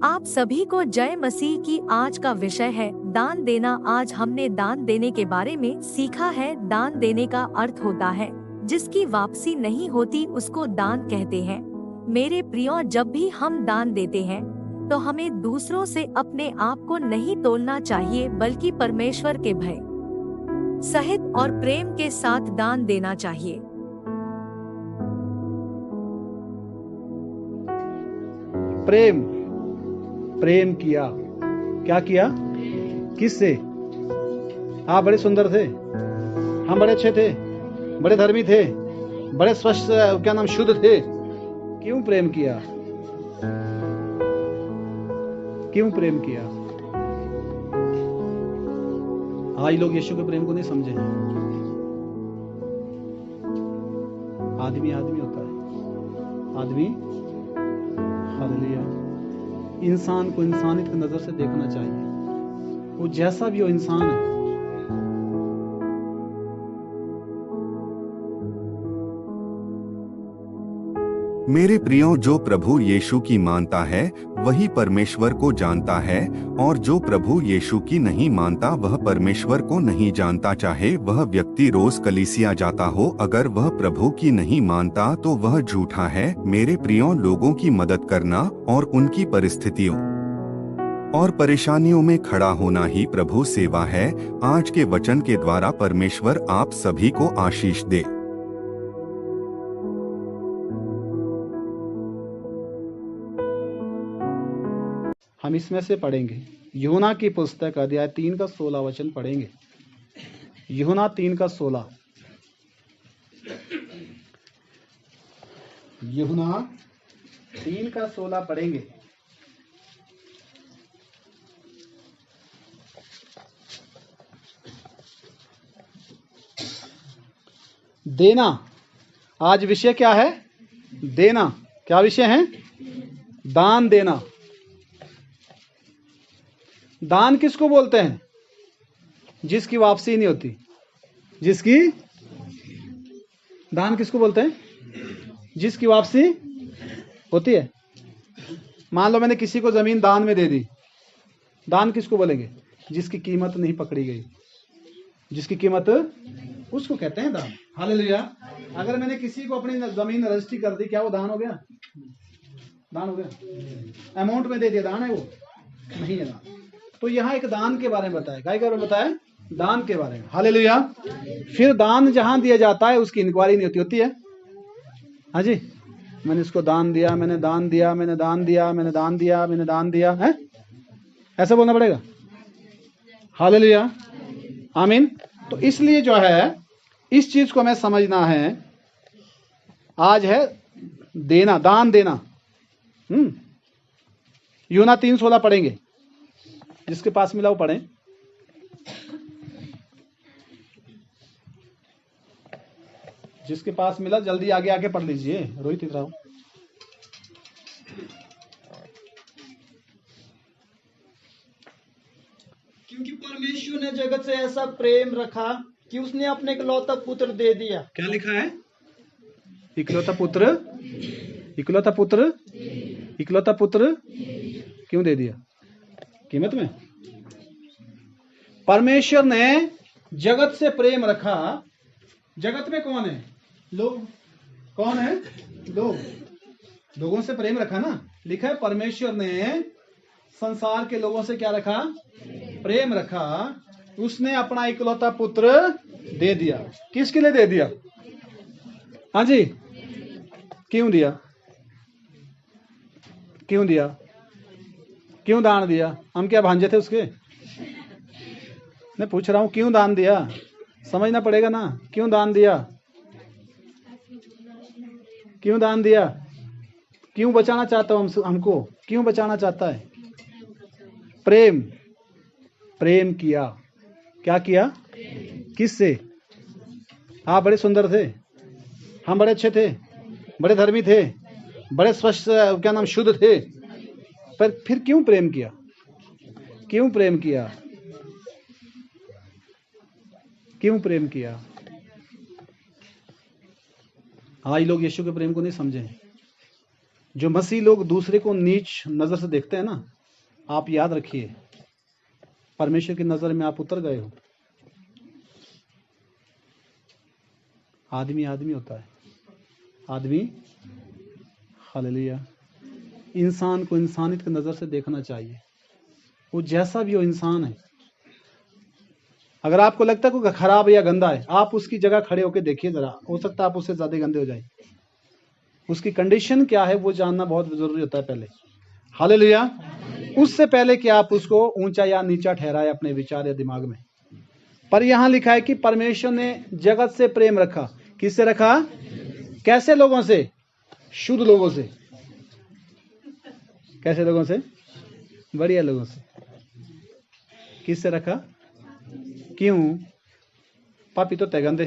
आप सभी को जय मसीह की। आज का विषय है दान देना। आज हमने दान देने के बारे में सीखा है। दान देने का अर्थ होता है जिसकी वापसी नहीं होती उसको दान कहते हैं। मेरे प्रियो, जब भी हम दान देते हैं तो हमें दूसरों से अपने आप को नहीं तोलना चाहिए, बल्कि परमेश्वर के भय सहित और प्रेम के साथ दान देना चाहिए। प्रेम प्रेम किया। क्या किया? किससे? आप बड़े सुंदर थे, हम बड़े अच्छे थे, बड़े धर्मी थे, बड़े स्वस्थ शुद्ध थे। क्यों प्रेम किया? क्यों प्रेम किया? आज लोग यीशु के प्रेम को नहीं समझे। आदमी आदमी होता है, आदमी। हालेलुया। इंसान को इंसानियत की नजर से देखना चाहिए, वो जैसा भी हो इंसान है। मेरे प्रियो, जो प्रभु यीशु की मानता है वही परमेश्वर को जानता है, और जो प्रभु यीशु की नहीं मानता वह परमेश्वर को नहीं जानता। चाहे वह व्यक्ति रोज कलीसिया जाता हो, अगर वह प्रभु की नहीं मानता तो वह झूठा है। मेरे प्रियो, लोगों की मदद करना और उनकी परिस्थितियों और परेशानियों में खड़ा होना ही प्रभु सेवा है। आज के वचन के द्वारा परमेश्वर आप सभी को आशीष दे। हम इसमें से पढ़ेंगे यूहन्ना की पुस्तक अध्याय 3 का 16 वचन पढ़ेंगे। यूहन्ना 3 का 16। यूहन्ना 3 का 16 पढ़ेंगे। देना। आज विषय क्या है? देना। क्या विषय है? दान देना। दान किसको बोलते हैं? जिसकी वापसी नहीं होती। जिसकी दान किसको बोलते हैं? जिसकी वापसी होती है। मान लो मैंने किसी को जमीन दान में दे दी, दान किसको बोलेंगे? जिसकी कीमत नहीं पकड़ी गई, जिसकी कीमत, उसको कहते हैं दान। हालेलुया। अगर मैंने किसी को अपनी जमीन रजिस्ट्री कर दी, क्या वो दान हो गया? दान हो गया। अमाउंट में दे दिया, दान है वो? नहीं है दान। तो यहाँ एक दान के बारे में बताया। क्या के बारे में बताया? दान के बारे में। हालेलुया। फिर दान जहां दिया जाता है उसकी इंक्वायरी नहीं होती। होती है? हाँ जी, मैंने इसको दान दिया, मैंने दान दिया, मैंने दान दिया, मैंने दान दिया, मैंने दान दिया, है ऐसा बोलना पड़ेगा। हालेलुया, आमीन। तो इसलिए जो है इस चीज को हमें समझना है। आज है देना, दान देना। यूहन्ना 3:16 पढ़ेंगे। जिसके पास मिला वो पढ़ें। जिसके पास मिला जल्दी आगे आके पढ़ लीजिए। रोहित इधर आओ। क्योंकि परमेश्वर ने जगत से ऐसा प्रेम रखा कि उसने अपने इकलौता पुत्र दे दिया। क्या लिखा है? इकलौता पुत्र, इकलौता पुत्र, इकलौता पुत्र क्यों दे दिया? कीमत में। परमेश्वर ने जगत से प्रेम रखा। जगत में कौन है? लोग। कौन है? लोग। लोगों से प्रेम रखा ना। लिखा है परमेश्वर ने संसार के लोगों से क्या रखा? प्रेम रखा। उसने अपना इकलौता पुत्र दे दिया। किसके लिए दे दिया? हाँ जी, क्यों दिया? क्यों दिया? क्यों दान दिया? हम क्या भांजे थे उसके? मैं पूछ रहा हूं क्यों दान दिया? समझना पड़ेगा ना। क्यों दान दिया? क्यों दान दिया? क्यों बचाना चाहता हूं हमको? क्यों बचाना चाहता है? प्रेम प्रेम किया। क्या किया? किससे? आप बड़े सुंदर थे, हम बड़े अच्छे थे, बड़े धर्मी थे, बड़े स्वस्थ शुद्ध थे। पर फिर क्यों प्रेम किया? क्यों प्रेम किया? क्यों प्रेम किया? आज लोग यीशु के प्रेम को नहीं समझे। जो मसीह लोग दूसरे को नीच नजर से देखते हैं ना, आप याद रखिए परमेश्वर की नजर में आप उतर गए हो। आदमी आदमी होता है, आदमी, हालेलुया। इंसान को इंसानियत की नजर से देखना चाहिए, वो जैसा भी हो इंसान है। अगर आपको लगता है कोई खराब या गंदा है, आप उसकी जगह खड़े होकर देखिए जरा, हो सकता है आप उससे ज्यादा गंदे हो जाए। उसकी कंडीशन क्या है वो जानना बहुत जरूरी होता है पहले, हालेलुया। उससे पहले कि आप उसको ऊंचा या नीचा ठहराए अपने विचार या दिमाग में। पर यहां लिखा है कि परमेश्वर ने जगत से प्रेम रखा। किससे रखा? कैसे लोगों से? शुद्ध लोगों से। कैसे लोगों से? बढ़िया लोगों से। किससे रखा? क्यों? पापी तो गंदे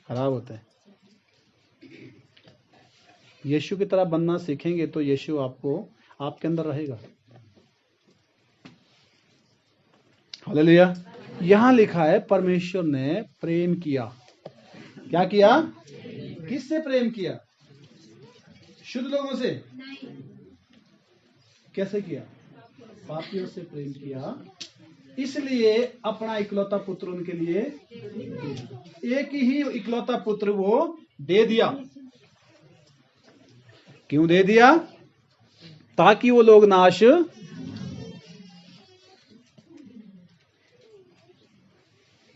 खराब होते हैं। यीशु की तरह बनना सीखेंगे तो यीशु आपको आपके अंदर रहेगा। हालेलुया। यहां लिखा है परमेश्वर ने प्रेम किया। क्या किया? किससे प्रेम किया? शुद्ध लोगों से? कैसे किया? पापियों से प्रेम किया, इसलिए अपना इकलौता पुत्र उनके लिए, एक ही इकलौता पुत्र वो दे दिया। क्यों दे दिया? ताकि वो लोग नाश,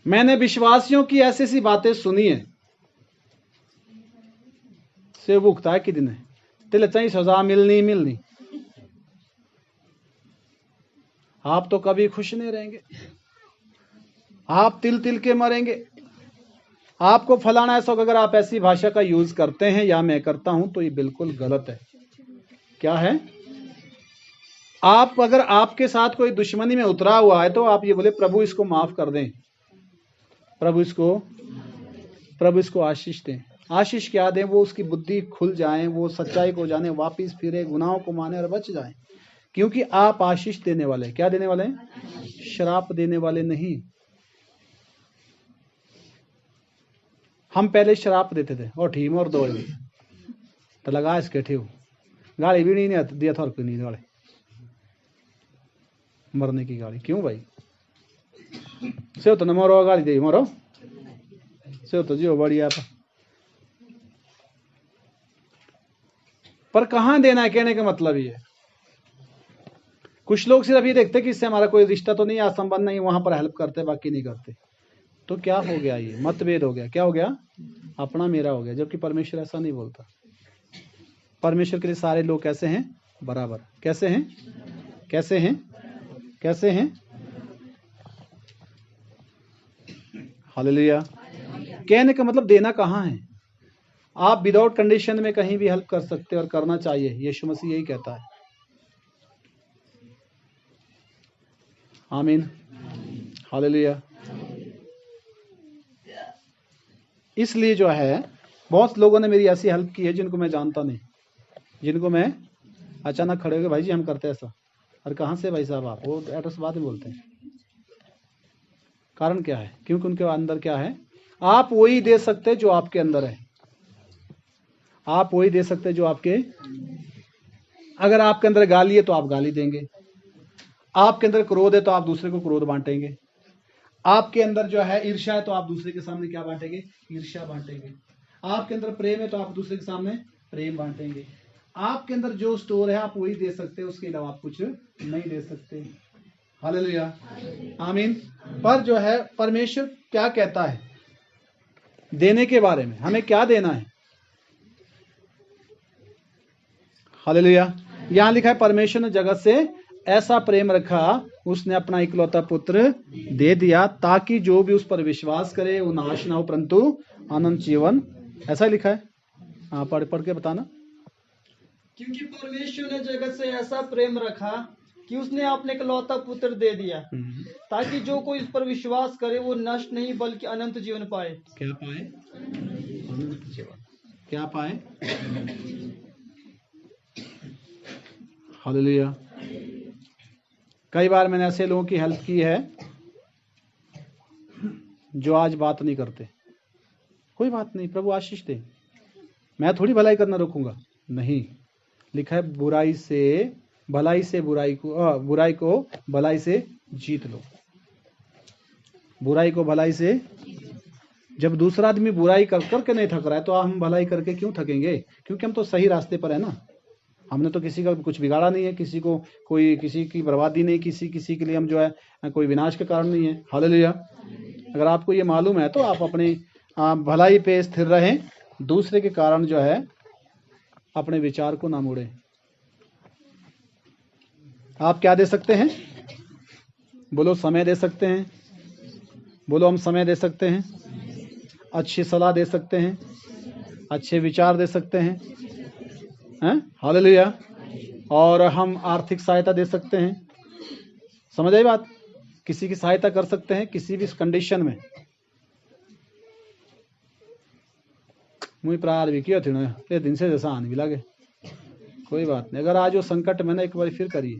मैंने विश्वासियों की ऐसी ऐसी बातें सुनी है, से भुगता है कि दिन है तिल चाहिए सजा मिलनी। आप तो कभी खुश नहीं रहेंगे, आप तिल तिल के मरेंगे। आपको फलाना ऐसा, अगर आप ऐसी भाषा का यूज करते हैं या मैं करता हूं तो ये बिल्कुल गलत है। क्या है? आप अगर आपके साथ कोई दुश्मनी में उतरा हुआ है तो आप ये बोले प्रभु इसको माफ कर दें, प्रभु इसको आशीष दें। आशीष क्या दें? वो उसकी बुद्धि खुल जाए, वो सच्चाई को जाने, वापिस फिरे, गुनाहों को माने और बच जाए। क्योंकि आप आशीष देने वाले। क्या देने वाले? श्राप देने वाले नहीं। हम पहले श्राप देते थे और ठीक और दो तो लगा इसके ठीक गाड़ी भी नहीं दिया था और कोई नहीं गाड़ी मरने की गाड़ी। क्यों भाई? से तो न मरो, गाड़ी दे मरो से तो जियो बढ़िया। पर कहां देना है? कहने का मतलब ये, कुछ लोग सिर्फ ये देखते कि इससे हमारा कोई रिश्ता तो नहीं है, संबंध नहीं, वहां पर हेल्प करते बाकी नहीं करते। तो क्या हो गया? ये मतभेद हो गया। क्या हो गया? अपना मेरा हो गया। जबकि परमेश्वर ऐसा नहीं बोलता। परमेश्वर के लिए सारे लोग कैसे हैं? बराबर। कैसे हैं? कैसे हैं? कैसे हैं? हालेलुया। कहने का मतलब देना कहां है? आप विदाउट कंडीशन में कहीं भी हेल्प कर सकते और करना चाहिए। यीशु मसीह यही कहता है। आमीन, हालेलुया। इसलिए जो है बहुत लोगों ने मेरी ऐसी हेल्प की है जिनको मैं जानता नहीं, जिनको मैं अचानक खड़े हो गए, भाई जी हम करते हैं ऐसा। और कहाँ से भाई साहब आप? वो एड्रेस बाद में बोलते हैं। कारण क्या है? क्योंकि उनके अंदर क्या है? आप वही दे सकते जो आपके अंदर है। आप वही दे सकते जो आपके, अगर आपके अंदर गाली है तो आप गाली देंगे, आपके अंदर क्रोध है तो आप दूसरे को क्रोध बांटेंगे, आपके अंदर जो है ईर्ष्या है तो आप दूसरे के सामने क्या बांटेंगे? ईर्ष्या बांटेंगे। आपके अंदर प्रेम है तो आप दूसरे के सामने प्रेम बांटेंगे। आपके अंदर जो स्टोर है आप वही दे सकते हैं, उसके अलावा आप कुछ नहीं दे सकते। हालेलुया, आमीन। पर जो है परमेश्वर क्या कहता है देने के बारे में? हमें क्या देना है? हालेलुया। यहां लिखा है परमेश्वर ने जगत से ऐसा प्रेम रखा, उसने अपना इकलौता पुत्र दे दिया ताकि जो भी उस पर विश्वास करे वो नाश ना हो परंतु अनंत जीवन। ऐसा लिखा है। हाँ, पढ़ के बताना। क्योंकि परमेश्वर ने जगत से ऐसा प्रेम रखा कि उसने अपने इकलौता पुत्र दे दिया ताकि जो कोई इस पर विश्वास करे वो नष्ट नहीं बल्कि अनंत जीवन पाए। क्या पाए? अनंत जीवन। क्या पाए? हालेलुया। कई बार मैंने ऐसे लोगों की हेल्प की है जो आज बात नहीं करते। कोई बात नहीं, प्रभु आशीष दे, मैं थोड़ी भलाई करना रोकूंगा। नहीं, लिखा है भलाई से बुराई को भलाई से जीत लो। बुराई को भलाई से, जब दूसरा आदमी बुराई कर करके नहीं थक रहा है तो हम भलाई करके क्यों थकेंगे? क्योंकि हम तो सही रास्ते पर है ना। हमने तो किसी का कुछ बिगाड़ा नहीं है, किसी की बर्बादी नहीं, किसी के लिए हम जो है कोई विनाश के कारण नहीं है। हालेलुया। अगर आपको ये मालूम है तो आप अपनी भलाई पे स्थिर रहें, दूसरे के कारण जो है अपने विचार को ना मोड़ें। आप क्या दे सकते हैं? बोलो, समय दे सकते हैं। बोलो, हम समय दे सकते हैं, अच्छी सलाह दे सकते हैं, अच्छे विचार दे सकते हैं, हैं? हालेलुया। और हम आर्थिक सहायता दे सकते हैं। समझ आई बात? किसी की सहायता कर सकते हैं किसी भी कंडीशन में। मुझे प्रार भी किया थी ये दिन से जैसा आने भी लगे, कोई बात नहीं। अगर आज वो संकट में ना, एक बार फिर करिए,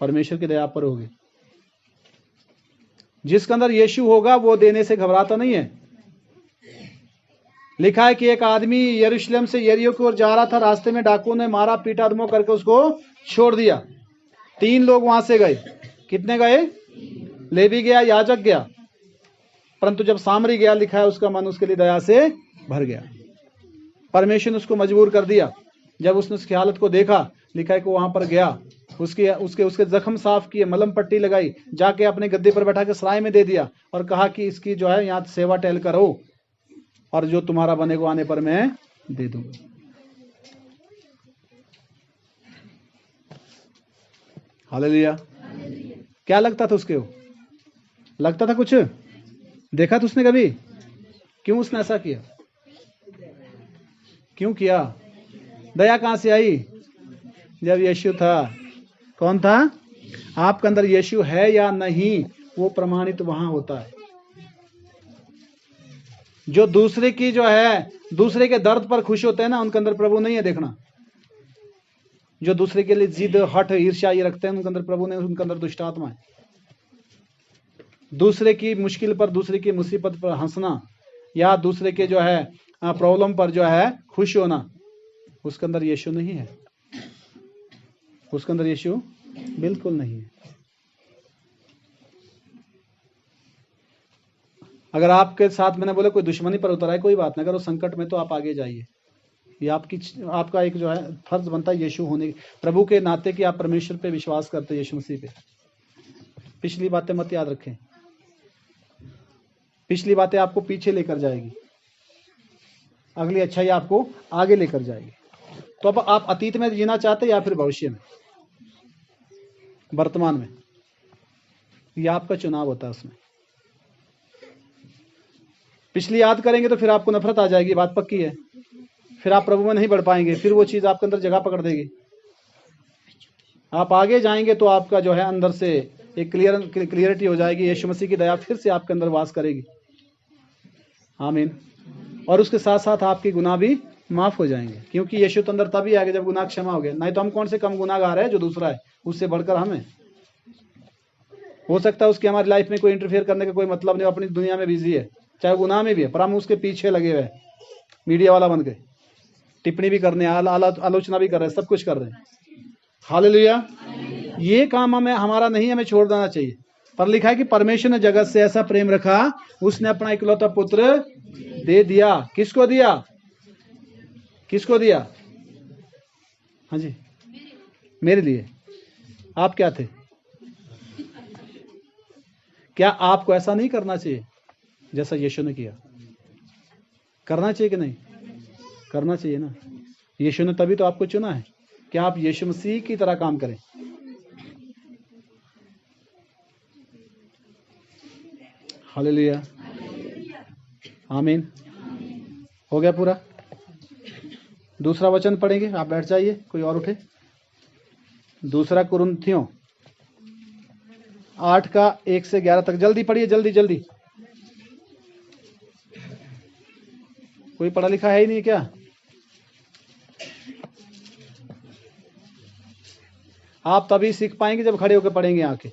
परमेश्वर की दया पर होगी। जिसके अंदर यीशु होगा वो देने से घबराता नहीं है। लिखा है कि एक आदमी यरूशलेम से यरीहो की ओर जा रहा था, रास्ते में डाकुओं ने मारा पीटा धमो करके उसको छोड़ दिया। 3 लोग वहां से गए। कितने गए? लेवी गया, याजक गया, परंतु जब सामरी गया, लिखा है उसका मन उसके लिए दया से भर गया। परमेश्वर ने उसको मजबूर कर दिया। जब उसने उसकी हालत को देखा, लिखा है कि वहां पर गया, उसके जख्म साफ किए, मलम पट्टी लगाई, जाके अपने गद्दे पर बैठा के सराय में दे दिया और कहा कि इसकी जो है यहाँ सेवा टहल करो और जो तुम्हारा बनेगा आने पर मैं दे दूंगा। हालेलुया। क्या लगता था उसके? लगता था कुछ? देखा था उसने कभी? क्यों उसने ऐसा किया? क्यों किया? दया कहां से आई? जब यीशु था। कौन था? आपके अंदर यीशु है या नहीं, वो प्रमाणित वहां होता है। जो दूसरे की जो है, दूसरे के दर्द पर खुश होते हैं ना, उनके अंदर प्रभु नहीं है। देखना, जो दूसरे के लिए जिद, हठ, ईर्ष्या ये रखते हैं, उनके अंदर प्रभु नहीं, उनके अंदर दुष्ट आत्मा है। दूसरे की मुश्किल पर, दूसरे की मुसीबत पर हंसना या दूसरे के जो है प्रॉब्लम पर जो है खुश होना, उसके अंदर यीशु नहीं है। उसके अंदर यीशु बिल्कुल नहीं है। अगर आपके साथ मैंने बोले कोई दुश्मनी पर उतर आए, कोई बात नहीं, अगर वो संकट में तो आप आगे जाइए। ये आपका एक जो है फर्ज बनता है यीशु होने, प्रभु के नाते कि आप परमेश्वर पे विश्वास करते हैं, यीशु मसीह पे। पिछली बातें मत याद रखें, पिछली बातें आपको पीछे लेकर जाएगी, अगली अच्छाई आपको आगे लेकर जाएगी। तो अब आप अतीत में जीना चाहते हैं या फिर भविष्य में, वर्तमान में? ये आपका चुनाव होता है। उसमें पिछली याद करेंगे तो फिर आपको नफरत आ जाएगी, बात पक्की है। फिर आप प्रभु में नहीं बढ़ पाएंगे, फिर वो चीज आपके अंदर जगह पकड़ देगी। आप आगे जाएंगे तो आपका जो है अंदर से एक क्लियरिटी हो जाएगी, यीशु मसीह की दया फिर से आपके अंदर वास करेगी। आमीन। और उसके साथ साथ आपके गुनाह भी माफ हो जाएंगे, क्योंकि यीशु तो अंदर तभी आ गए जब गुनाह क्षमा हो गए। नहीं तो हम कौन से कम गुनाहगार है जो दूसरा है, उससे बढ़कर हमें। हो सकता है उसकी हमारी लाइफ में कोई इंटरफेयर करने का कोई मतलब नहीं, अपनी दुनिया में बिजी है, चाहे गुनाह में भी है, पर हम उसके पीछे लगे हुए, मीडिया वाला बन गए, टिप्पणी भी करने, आलोचना भी कर रहे हैं, सब कुछ कर रहे हैं। हालेलुया। ये काम हमें हमारा नहीं, हमें छोड़ देना चाहिए। पर लिखा है कि परमेश्वर ने जगत से ऐसा प्रेम रखा, उसने अपना इकलौता पुत्र दे दिया। किसको दिया? किसको दिया? हाँ जी, मेरे लिए। आप क्या थे? क्या आपको ऐसा नहीं करना चाहिए जैसा यीशु ने किया? करना चाहिए कि नहीं? करना चाहिए ना। यीशु ने तभी तो आपको चुना है कि आप यीशु मसीह की तरह काम करें। हालेलुया। आमीन। हो गया पूरा। दूसरा वचन पढ़ेंगे, आप बैठ जाइए, कोई और उठे। दूसरा कुरिन्थियों 8 का 1 से 11 तक, जल्दी पढ़िए, जल्दी जल्दी। कोई पढ़ा लिखा है ही नहीं क्या? आप तभी सीख पाएंगे जब खड़े होकर पढ़ेंगे आके।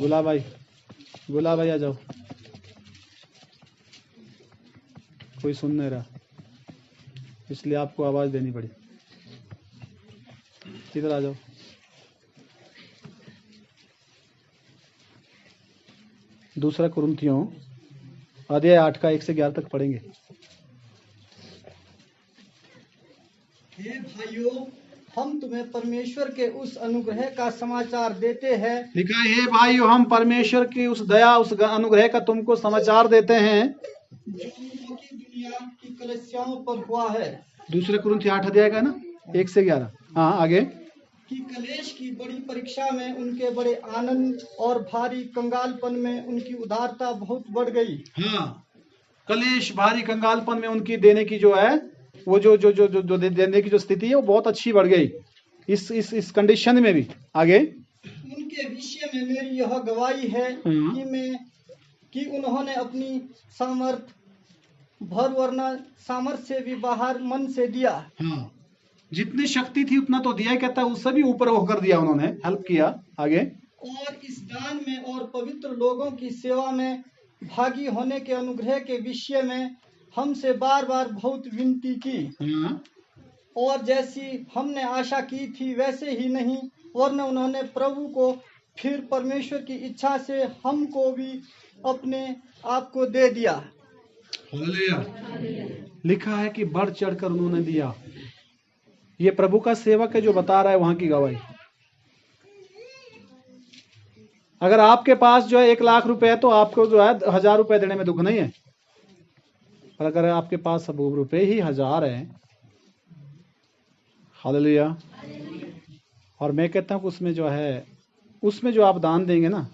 गुलाब भाई आ जाओ, कोई सुन नहीं रहा इसलिए आपको आवाज देनी पड़ी। इधर आ जाओ। दूसरा कुरिन्थियों अध्याय 8 का 1 से 11 तक पढ़ेंगे। हे भाइयों, हम तुम्हें परमेश्वर के उस अनुग्रह का समाचार देते हैं। लिखा है, हे भाइयों, हम परमेश्वर की उस दया, उस अनुग्रह का तुमको समाचार देते हैं जो की दुनिया की कलीसियाओं पर हुआ है। दूसरे कुरिन्थियों 8 अध्याय का ना 1 से 11। हाँ आगे। कि कलेश की बड़ी परीक्षा में उनके बड़े आनंद और भारी कंगालपन में उनकी उदारता बहुत बढ़ गई। हाँ, कलेश भारी कंगालपन में उनकी देने की जो है वो जो देने की जो स्थिति है वो बहुत अच्छी बढ़ गई इस कंडीशन में भी। आगे। उनके विषय में मेरी यह गवाही है कि उन्होंने अपनी सामर्थ्य से भी बाहर मन से दिया। हाँ, जितनी शक्ति थी उतना तो दिया, कहता है उससे भी ऊपर होकर दिया, उन्होंने हेल्प किया। आगे। और इस दान में और पवित्र लोगों की सेवा में भागी होने के अनुग्रह के विषय में हमसे बार बार बहुत विनती की। और जैसी हमने आशा की थी वैसे ही नहीं, वरना उन्होंने प्रभु को फिर परमेश्वर की इच्छा से हमको भी अपने आप को दे दिया। लिखा है कि बढ़ चढ़कर उन्होंने दिया। ये प्रभु का सेवक है जो बता रहा है वहां की गवाही। अगर आपके पास जो है 1 लाख रुपए है तो आपको जो है 1000 रुपए देने में दुख नहीं है, और अगर आपके पास सब रुपए ही 1000 है, हालेलुया। और मैं कहता हूं कि उसमें जो आप दान देंगे ना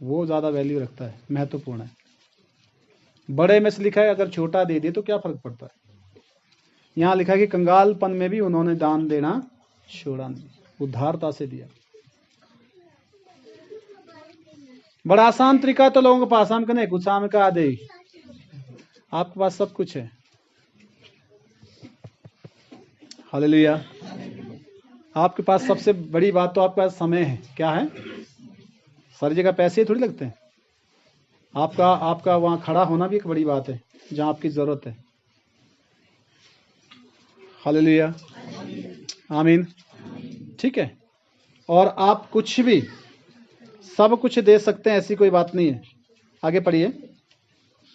वो ज्यादा वैल्यू रखता है, महत्वपूर्ण है। बड़े में से लिखा है अगर छोटा दे दिए तो क्या फर्क पड़ता है। यहाँ लिखा है कि कंगालपन में भी उन्होंने दान देना छोड़ा नहीं, उदारता से दिया। बड़ा आसान तरीका तो लोगों के पास हम कने कुछ साम का दे, आपके पास सब कुछ है। हालेलुया। आपके पास सबसे बड़ी बात तो आपके पास समय है। क्या है? सारी जगह पैसे थोड़ी लगते हैं। आपका वहां खड़ा होना भी एक बड़ी बात है जहां आपकी जरूरत है। हालेलुया, आमीन। ठीक है। और आप कुछ भी सब कुछ दे सकते हैं, ऐसी कोई बात नहीं है। आगे पढ़िए।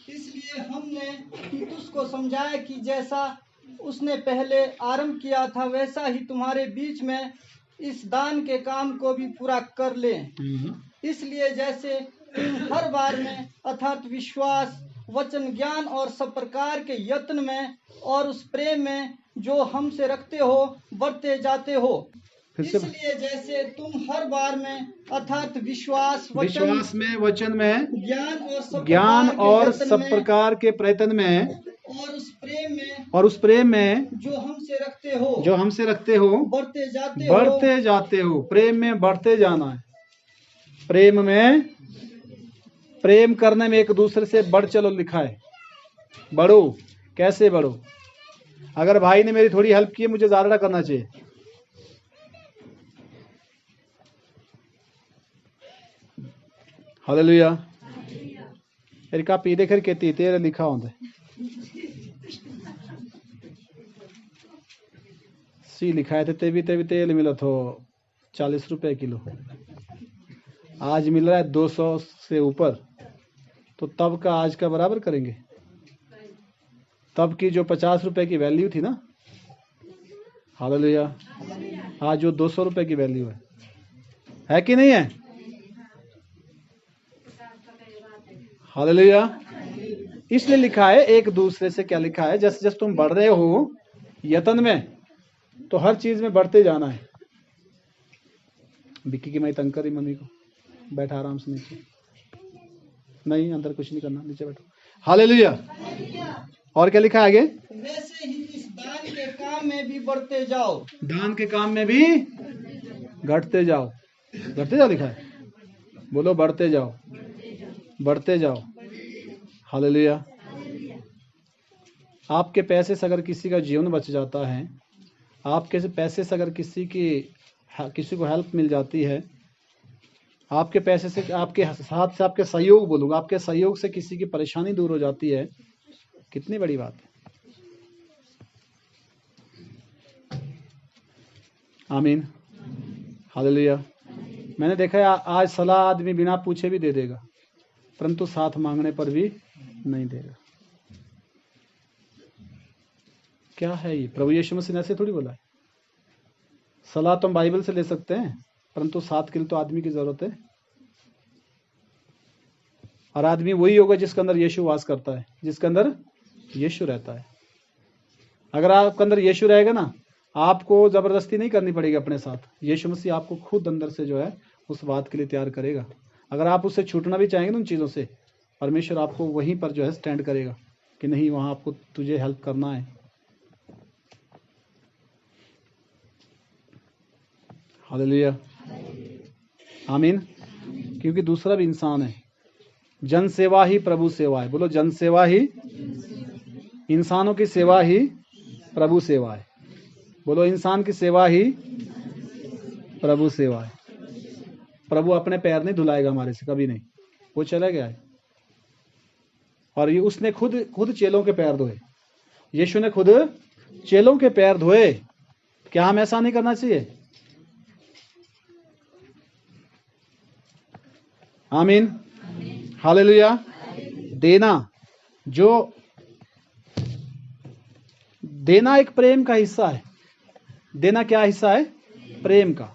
इसलिए हमने तीतुस को समझाया कि जैसा उसने पहले आरंभ किया था वैसा ही तुम्हारे बीच में इस दान के काम को भी पूरा कर ले। इसलिए जैसे तुम हर बार में अर्थात विश्वास, वचन, ज्ञान और सब प्रकार के यत्न में और उस प्रेम में जो हमसे रखते हो बढ़ते जाते हो। इसलिए जैसे तुम हर बार में अर्थात विश्वास में, वचन में, ज्ञान और सब प्रकार के प्रयत्न में और उस प्रेम में जो हमसे रखते हो बढ़ते जाते हो। प्रेम में बढ़ते जाना है। प्रेम करने में एक दूसरे से बढ़ चलो लिखा है। बढ़ो। कैसे बढ़ो? अगर भाई ने मेरी थोड़ी हेल्प की, मुझे ज्यादा करना चाहिए। हालेलुया। एरिका पी देखर कहती तेरे लिखा होता सी लिखा है तेभी तेल मिला तो 40 रुपए किलो, आज मिल रहा है 200 से ऊपर। तो तब का आज का बराबर करेंगे। तब की जो 50 रुपए की वैल्यू थी ना, हालेलुया, आज जो 200 रुपए की वैल्यू है कि नहीं है? हालेलुया। इसलिए लिखा है एक दूसरे से, क्या लिखा है, जैसे जैसे तुम बढ़ रहे हो यतन में, तो हर चीज में बढ़ते जाना है। बिक्की की मैं तंग करी मम्मी को, बैठा आराम से नीचे, नहीं अंदर कुछ नहीं करना, नीचे बैठो। हालेलुया। और क्या लिखा है आगे? वैसे ही इस दान के काम में भी बढ़ते जाओ। दान के काम में भी घटते जाओ। घटते जाओ लिखा है, बोलो बढ़ते जाओ, बढ़ते जाओ। हालेलुया। आपके पैसे से अगर किसी का जीवन बच जाता है, आपके पैसे से अगर किसी को हेल्प मिल जाती है, आपके पैसे से, आपके साथ से, आपके सहयोग बोलूंगा, आपके सहयोग से किसी की परेशानी दूर हो जाती है, कितनी बड़ी बात है। आमीन, हालेलुया। मैंने देखा है आज सलाह आदमी बिना पूछे भी दे देगा, परंतु साथ मांगने पर भी नहीं देगा। क्या है ये? प्रभु यीशु मसीह ने ऐसे थोड़ी बोला है। सलाह तो हम बाइबल से ले सकते हैं, परंतु साथ के लिए तो आदमी की जरूरत है। और आदमी वही होगा जिसके अंदर यीशु वास करता है, जिसके अंदर यीशु रहता है। अगर आपके अंदर यीशु रहेगा ना, आपको जबरदस्ती नहीं करनी पड़ेगी अपने साथ। यीशु मसीह आपको खुद अंदर से जो है उस बात के लिए तैयार करेगा। अगर आप उससे छूटना भी चाहेंगे ना उन चीज़ों से, परमेश्वर आपको वहीं पर जो है स्टैंड करेगा कि नहीं, वहाँ आपको तुझे हेल्प करना है। हालेलुया, आमीन। क्योंकि दूसरा भी इंसान है। जन सेवा ही प्रभु सेवा है। बोलो, जन सेवा ही, इंसानों की सेवा ही प्रभु सेवा है। बोलो, इंसान की सेवा ही प्रभु सेवा है। प्रभु अपने पैर नहीं धुलाएगा हमारे से, कभी नहीं। वो चला गया है और ये उसने खुद चेलों के पैर धोए। यीशु ने खुद चेलों के पैर धोए। क्या हम ऐसा नहीं करना चाहिए? आमीन, हालेलुया। देना एक प्रेम का हिस्सा है। देना क्या हिस्सा है? प्रेम का।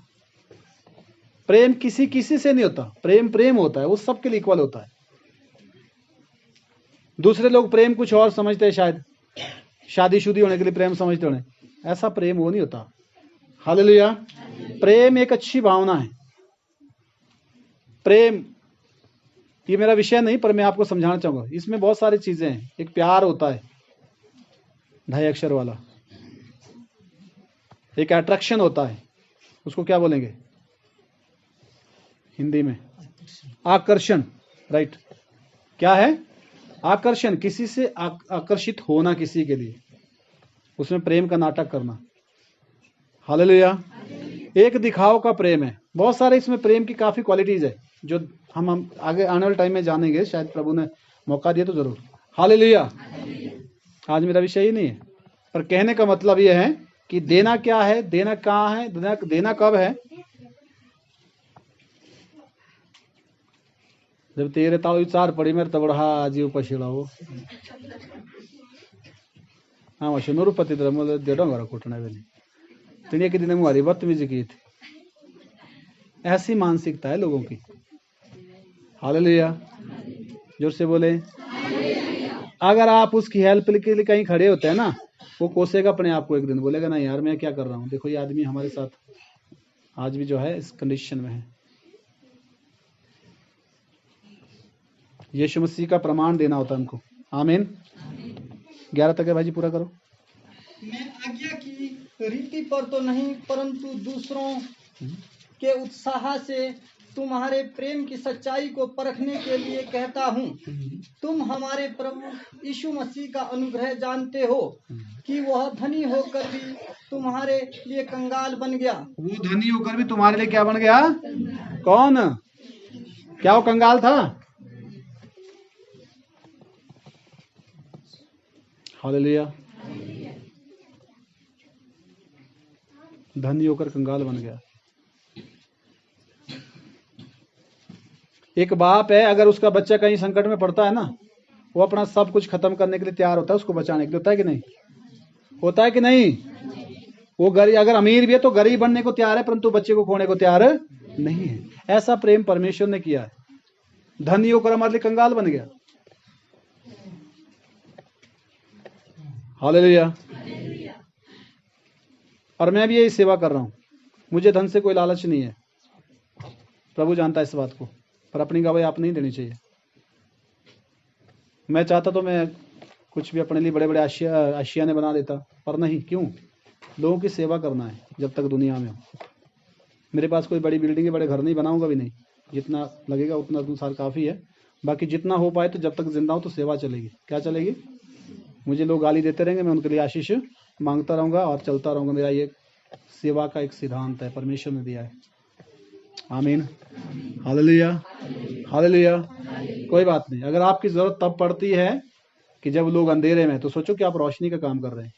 प्रेम किसी से नहीं होता। प्रेम होता है, वो सबके लिए इक्वल होता है। दूसरे लोग प्रेम कुछ और समझते हैं, शायद शादीशुदी होने के लिए प्रेम समझते होने। ऐसा प्रेम वो नहीं होता। हालेलुया। प्रेम एक अच्छी भावना है। प्रेम, ये मेरा विषय नहीं, पर मैं आपको समझाना चाहूंगा। इसमें बहुत सारी चीजें हैं। एक प्यार होता है 2 अक्षर वाला, एक अट्रैक्शन होता है, उसको क्या बोलेंगे हिंदी में? आकर्षण, राइट। क्या है? आकर्षण, किसी से आकर्षित होना, किसी के लिए, उसमें प्रेम का नाटक करना। हालेलुया। एक दिखाव का प्रेम है। बहुत सारे इसमें प्रेम की काफी क्वालिटीज है जो हम आगे आने वाले टाइम में जानेंगे, शायद प्रभु ने मौका दिया तो जरूर। हालेलुया। आज मेरा विषय ही नहीं है, पर कहने का मतलब यह है कि देना क्या है, देना कहाँ है, देना कब है? जब तेरे ताव विचार पड़ी मेरे तबड़ा जीव पछिड़ा हो। हाँ, वैसे नूरुपति तरह मुझे देड़ा घर कुटना भी नहीं। तिनिया के दिन मुहारी बदतमीजी की थी। ऐसी मानसिकता है लोगों की। हालेलुया, जोर से बोले। अगर आप उसकी हेल्प के लिए कहीं खड़े होते हैं ना, वो कोसेगा अपने आप को। एक दिन बोलेगा ना यार मैं क्या कर रहा हूँ, देखो ये आदमी हमारे साथ आज भी जो है इस कंडीशन में है। यीशु मसीह का प्रमाण देना होता है हमको। आमीन। 11 तक है भाई जी, पूरा करो। मैं आज्ञा की रीति पर तो नहीं, परंतु दूसरों के उत्साह से तुम्हारे प्रेम की सच्चाई को परखने के लिए कहता हूँ। तुम हमारे प्रभु यीशु मसीह का अनुग्रह जानते हो कि वह धनी होकर भी तुम्हारे लिए कंगाल बन गया। वो धनी होकर भी तुम्हारे लिए क्या बन गया? कौन? क्या वो कंगाल था? हालेलुया। धनी होकर कंगाल बन गया। एक बाप है, अगर उसका बच्चा कहीं संकट में पड़ता है ना, वो अपना सब कुछ खत्म करने के लिए तैयार होता है उसको बचाने के लिए। होता है कि नहीं? होता है कि नहीं? वो गरीब, अगर अमीर भी है तो गरीब बनने को तैयार है, परंतु बच्चे को खोने को तैयार नहीं है। ऐसा प्रेम परमेश्वर ने किया है। धनी होकर हमारे लिए कंगाल बन गया। हालेलुया। और मैं भी यही सेवा कर रहा हूं। मुझे धन से कोई लालच नहीं है, प्रभु जानता है इस बात को, पर अपनी गवाही आप नहीं देनी चाहिए। मैं चाहता तो मैं कुछ भी अपने लिए बड़े बड़े आशियाने बना देता, पर नहीं। क्यों? लोगों की सेवा करना है जब तक दुनिया में हो। मेरे पास कोई बड़ी बिल्डिंग, बड़े घर नहीं बनाऊंगा भी नहीं। जितना लगेगा उतना अनुसार काफ़ी है। बाकी जितना हो पाए तो जब तक जिंदा हूं तो सेवा चलेगी। क्या चलेगी? मुझे लोग गाली देते रहेंगे, मैं उनके लिए आशीष मांगता रहूंगा और चलता रहूंगा। मेरा ये सेवा का एक सिद्धांत है, परमेश्वर ने दिया है। आमीन, हालेलुया, हालेलुया। कोई बात नहीं, अगर आपकी जरूरत तब पड़ती है कि जब लोग अंधेरे में, तो सोचो कि आप रोशनी का काम कर रहे हैं।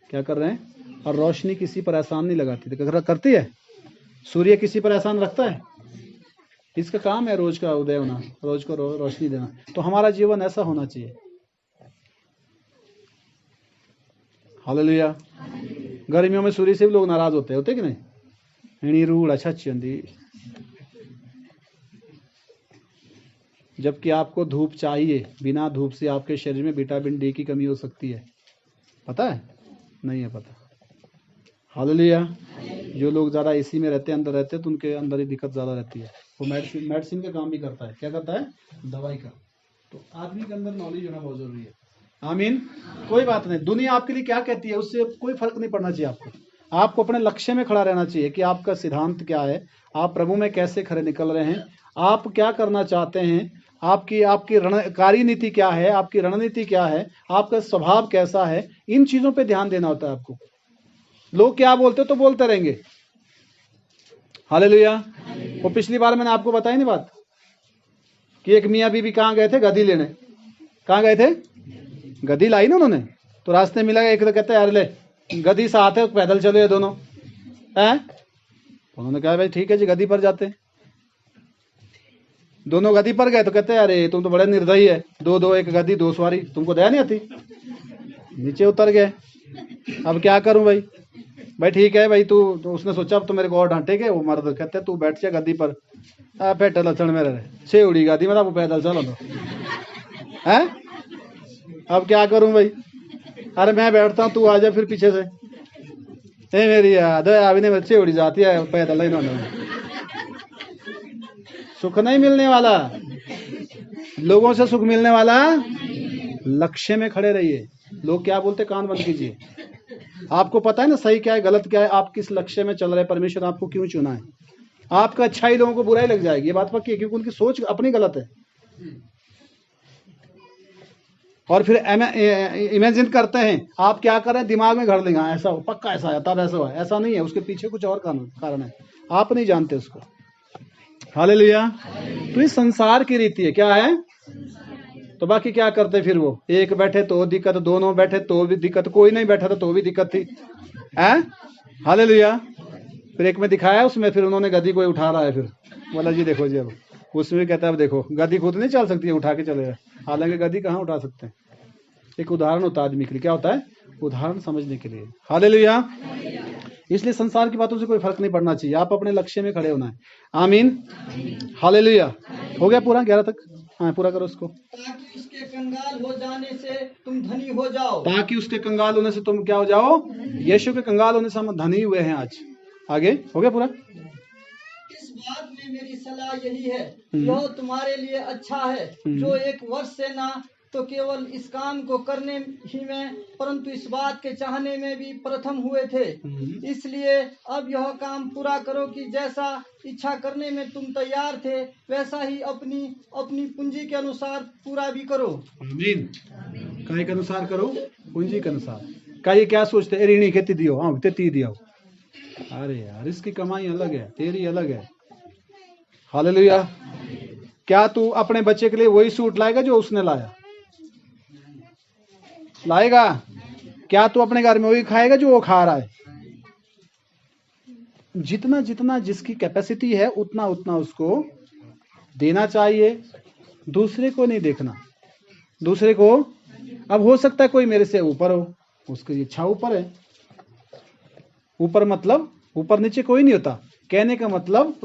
क्या कर रहे हैं? और रोशनी किसी पर एहसान नहीं लगाती, तो करती है? सूर्य किसी पर एहसान रखता है? इसका काम है रोज का उदय होना, रोज को रोशनी देना। तो हमारा जीवन ऐसा होना चाहिए। हालेलुया। गर्मियों में सूर्य से भी लोग नाराज होते कि नहीं? हिणी रूड़ अच्छा अच्छी, जबकि आपको धूप चाहिए। बिना धूप से आपके शरीर में विटामिन डी की कमी हो सकती है। पता है? नहीं है पता। हालेलुया। जो लोग ज्यादा एसी में रहते हैं, अंदर रहते हैं, तो उनके अंदर ही दिक्कत ज्यादा रहती है। वो मेडिसिन का काम भी करता है। क्या करता है? दवाई का। तो आदमी के अंदर नॉलेज होना बहुत जरूरी है। आमीन। कोई बात नहीं, दुनिया आपके लिए क्या कहती है उससे कोई फर्क नहीं पड़ना चाहिए आपको अपने लक्ष्य में खड़ा रहना चाहिए कि आपका सिद्धांत क्या है, आप प्रभु में कैसे खड़े निकल रहे हैं, आप क्या करना चाहते हैं, आपकी कार्यनीति क्या है, आपकी रणनीति क्या है, आपका स्वभाव कैसा है। इन चीजों पे ध्यान देना होता है आपको। लोग क्या बोलते तो बोलते रहेंगे। हालेलुया। वो पिछली बार मैंने आपको बताई नहीं बात कि एक मियाँ बीबी कहाँ गए थे? गधी लेने। कहाँ गए थे? गधी लाई ना उन्होंने, तो रास्ते मिला, एक तो कहते यार ले गधी साथ है, पैदल चलो ये दोनों हैं। उन्होंने कहा भाई ठीक है जी, गधी पर जाते। दोनों गधी पर गए तो कहते अरे तुम तो बड़े निर्दयी है, दो एक गधी 2 सवारी, तुमको दया नहीं आती। नीचे उतर गए। अब क्या करूं भाई ठीक है भाई तू, तो उसने सोचा अब तो मेरे को और डांटेगे। वो मर्द कहते तू बैठ जा गद्दी पर, पेट लक्षण मेरे छे उड़ी गादी मतलब पैदल चलो तो है। अब क्या करूं भाई? अरे मैं बैठता हूँ, तू आ जा फिर पीछे से। ए मेरी याद है अभी ने बच्चे उड़ी जाती है पैदल। इन्होंने सुख नहीं मिलने वाला, लोगों से सुख मिलने वाला लक्ष्य में खड़े रहिए। लोग क्या बोलते कान बंद कीजिए। आपको पता है ना सही क्या है गलत क्या है, आप किस लक्ष्य में चल रहे हैं, परमेश्वर आपको क्यों चुना है। आपका अच्छाई लोगों को बुराई लग जाएगी, ये बात पक्की है, क्योंकि उनकी सोच अपनी गलत है। और फिर इमेजिन करते हैं आप क्या कर रहे हैं, दिमाग में घर लेंगे ऐसा हो, पक्का ऐसा है, तब ऐसा हुआ। ऐसा नहीं है, उसके पीछे कुछ और कारण है, आप नहीं जानते उसको। हालेलुया। तो इस संसार की रीति है, क्या है? तो बाकी क्या करते फिर वो, एक बैठे तो दिक्कत, दोनों बैठे तो भी दिक्कत, कोई नहीं बैठा था तो भी दिक्कत थी। हालेलुया। फिर एक में दिखाया उसमें, फिर उन्होंने गधी को उठा रहा है, फिर बोला जी देखो जी, अब उसमें भी कहता है अब देखो गधी खुद नहीं चल सकती है, उठा के चले गए। हालांकि गधी कहाँ उठा सकते हैं। एक उदाहरण होता है आदमी के लिए, क्या होता है? उदाहरण समझने के लिए। हालेलुया। इसलिए संसार की बातों से कोई फर्क नहीं पड़ना चाहिए, आप अपने लक्ष्य में खड़े होना है। आमीन, हालेलुया। हो गया पूरा 11 तक? हाँ पूरा करो उसको। ताकि उसके कंगाल हो जाने से तुम धनी हो जाओ। ताकि उसके कंगाल होने से तुम क्या हो जाओ? यीशु के कंगाल होने से हम धनी हुए हैं आज। आगे हो गया पूरा? इस बात में मेरी सलाह यही है, यह तुम्हारे लिए अच्छा है, जो एक वर्ष से ना तो केवल इस काम को करने ही में, परंतु इस बात के चाहने में भी प्रथम हुए थे। इसलिए अब यह काम पूरा करो कि जैसा इच्छा करने में तुम तैयार थे, वैसा ही अपनी अपनी पूंजी के अनुसार पूरा भी करो। आमीन। काय के अनुसार करो? पूंजी के अनुसार। काय क्या सोचते? ऋणी खेती दियो, हाँ तेती दियो। अरे यार इसकी कमाई अलग है, तेरी अलग है। हालेलुया। क्या तू अपने बच्चे के लिए वही सूट लाएगा जो उसने लाया? लाएगा? क्या तू अपने घर में वही खाएगा जो वो खा रहा है? जितना जितना जिसकी कैपेसिटी है उतना उतना उसको देना चाहिए। दूसरे को नहीं देखना। दूसरे को, अब हो सकता है कोई मेरे से ऊपर हो, उसकी इच्छा ऊपर है। ऊपर मतलब ऊपर नीचे कोई नहीं होता। कहने का मतलब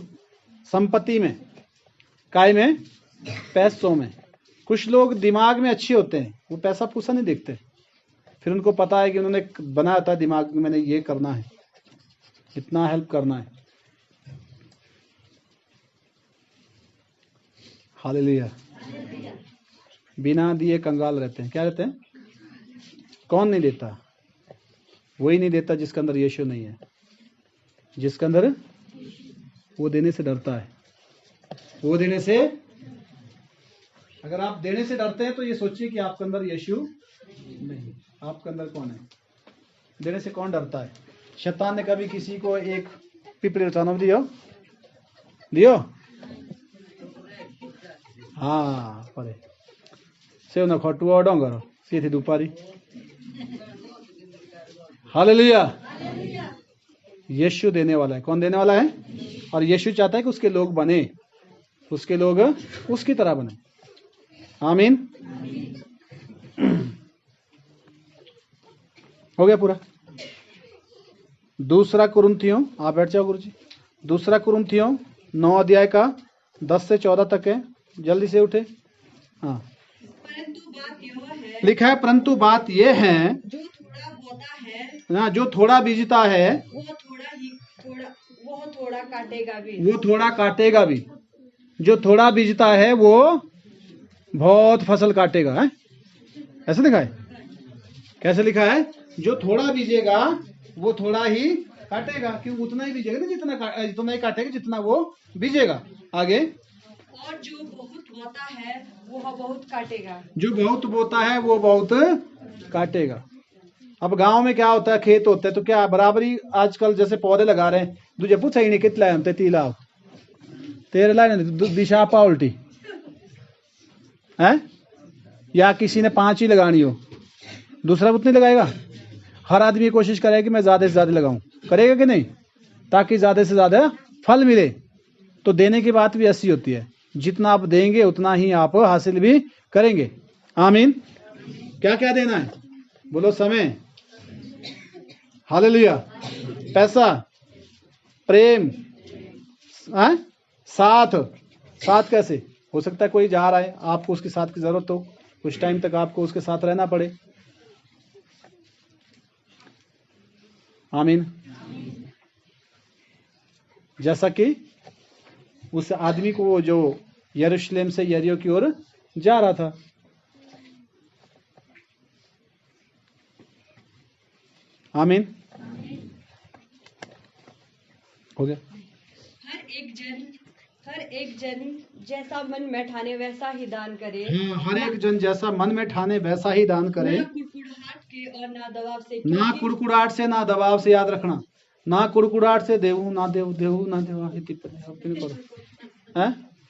संपत्ति में, काय में, पैसों में। कुछ लोग दिमाग में अच्छे होते हैं, वो पैसा पूसा नहीं देखते। फिर उनको पता है कि उन्होंने बनाया था दिमाग में, मैंने ये करना है, इतना हेल्प करना है। हालेलुया। बिना दिए कंगाल रहते हैं। क्या रहते हैं? कौन नहीं देता? वही नहीं देता जिसके अंदर यीशु नहीं है। जिसके अंदर, वो देने से डरता है। वो देने से, अगर आप देने से डरते हैं तो ये सोचिए कि आपके अंदर यीशु नहीं। आपके अंदर कौन है? देने से कौन डरता है? शैतान ने कभी किसी को एक पिपली रचाना दिया? दियो हाँ परे सेव न खटुआ डोंगर सीधी दुपारी हालेलुया। यीशु देने वाला है। कौन देने वाला है? और यीशु चाहता है कि उसके लोग बने, उसके लोग उसकी तरह बने। आमीन। हो गया पूरा। दूसरा कुरिन्थियों, आप बैठ जाओ गुरुजी। दूसरा कुरिन्थियों 9 अध्याय का 10 से 14 तक है। जल्दी से उठे। हाँ परंतु बात यह है, लिखा है परंतु बात यह है जो थोड़ा बोता है ना, जो थोड़ा बीजता है वो थोड़ा काटेगा भी। वो थोड़ा काटेगा भी। जो थोड़ा बीजता है वो बहुत फसल काटेगा है? ऐसे लिखा है? कैसे लिखा है? जो थोड़ा बीजेगा वो थोड़ा ही काटेगा, क्योंकि उतना ही बीजेगा ना जितना ही काटेगा जितना वो बीजेगा। आगे, और जो बहुत बोता है वो बहुत काटेगा। जो बहुत बोता है वो बहुत काटेगा। अब गांव में क्या होता है, खेत होते हैं तो क्या बराबरी आजकल जैसे पौधे लगा रहे हैं, तुझे पूछा ही नहीं कितना है, हम 3 तेरे लाए दिशा पा उल्टी है, या किसी ने 5 ही लगानी हो, दूसरा उतनी लगाएगा। हर आदमी कोशिश करेगा कि मैं ज्यादा से ज्यादा लगाऊं, करेगा कि नहीं, ताकि ज्यादा से ज्यादा फल मिले। तो देने की बात भी ऐसी होती है, जितना आप देंगे उतना ही आप हासिल भी करेंगे। आमीन। क्या क्या देना है बोलो? समय, हालेलुया, पैसा, प्रेम, साथ। साथ कैसे हो सकता है? कोई जा रहा है, आपको उसके साथ की जरूरत हो, कुछ टाइम तक आपको उसके साथ रहना पड़े। आमीन। जैसा कि उस आदमी को जो यरूशलेम से यरीहो की ओर जा रहा था। आमीन। हो गया। हर एक जन जैसा मन में ठाने वैसा ही दान करे। हाँ, हर एक जन जैसा मन में ठाने वैसा ही दान करे, ना कुड़कुड़ाहट के और ना दबाव से। ना कुड़कुड़ाहट से ना दबाव से। याद रखना, ना कुड़कुड़ाहट से देवू ना देव, देवू ना देवा।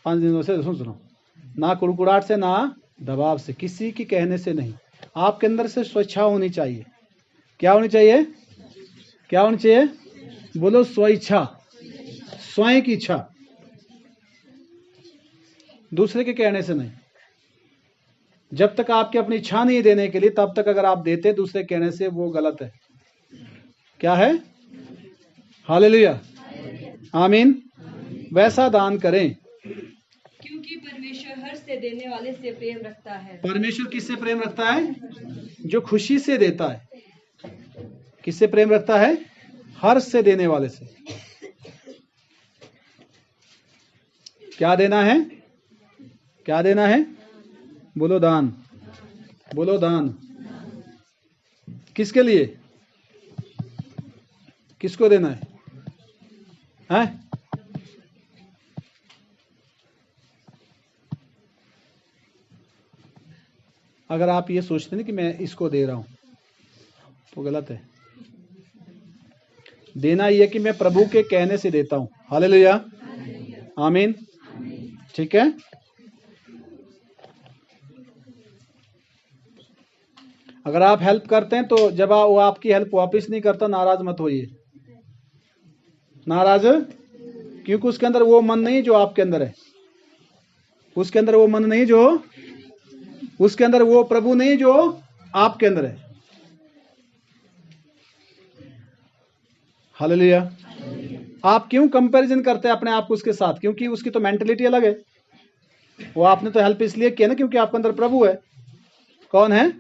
5 दिनों से सुनो, ना कुड़कुड़ाहट से ना दबाव से, किसी की कहने से नहीं। आपके अंदर से स्वेच्छा होनी चाहिए। क्या होनी चाहिए? क्या होनी चाहिए? बोलो स्वेच्छा, स्वयं की इच्छा, दूसरे के कहने से नहीं। जब तक आपकी अपनी इच्छा नहीं देने के लिए, तब तक अगर आप देते दूसरे कहने से, वो गलत है। क्या है? हालेलुया, आमीन। वैसा दान करें, क्योंकि परमेश्वर हर्ष से देने वाले से प्रेम रखता है। परमेश्वर किससे प्रेम रखता है? जो खुशी से देता है। किससे प्रेम रखता है? हर्ष से देने वाले से। क्या देना है? क्या देना है? बोलो दान, बोलो दान। किसके लिए? किसको देना है? हैं? अगर आप ये सोचते हैं कि मैं इसको दे रहा हूं, तो गलत है। देना यह कि मैं प्रभु के कहने से देता हूं। हालेलुया, आमीन। ठीक है। अगर आप हेल्प करते हैं तो जब वो आपकी हेल्प वापस नहीं करता, नाराज मत होइए। नाराज क्योंकि उसके अंदर वो मन नहीं जो आपके अंदर है। उसके अंदर वो मन नहीं जो, उसके अंदर वो प्रभु नहीं जो आपके अंदर है। हालेलुया। आप क्यों कंपैरिजन करते हैं अपने आप को उसके साथ? क्योंकि उसकी तो मेंटलिटी अलग है। वो आपने तो हेल्प इसलिए किया ना क्योंकि आपके अंदर प्रभु है। कौन है?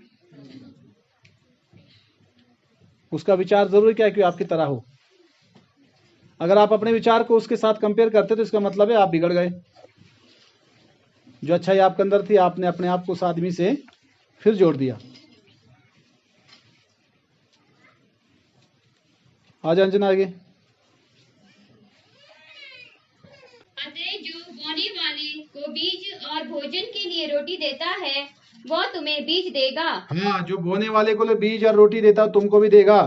उसका विचार जरूर क्या है कि आपकी तरह हो। अगर आप अपने विचार को उसके साथ कंपेयर करते तो इसका मतलब है आप बिगड़ गए। जो अच्छाई आपके अंदर थी, आपने अपने आप को उस आदमी से फिर जोड़ दिया। आज अंजना आगे। अतः जो बोने वाले को बीज और भोजन के लिए रोटी देता है, वह तुम्हें बीज देगा। हाँ, जो बोने वाले को बीज और रोटी देता है तुमको भी देगा,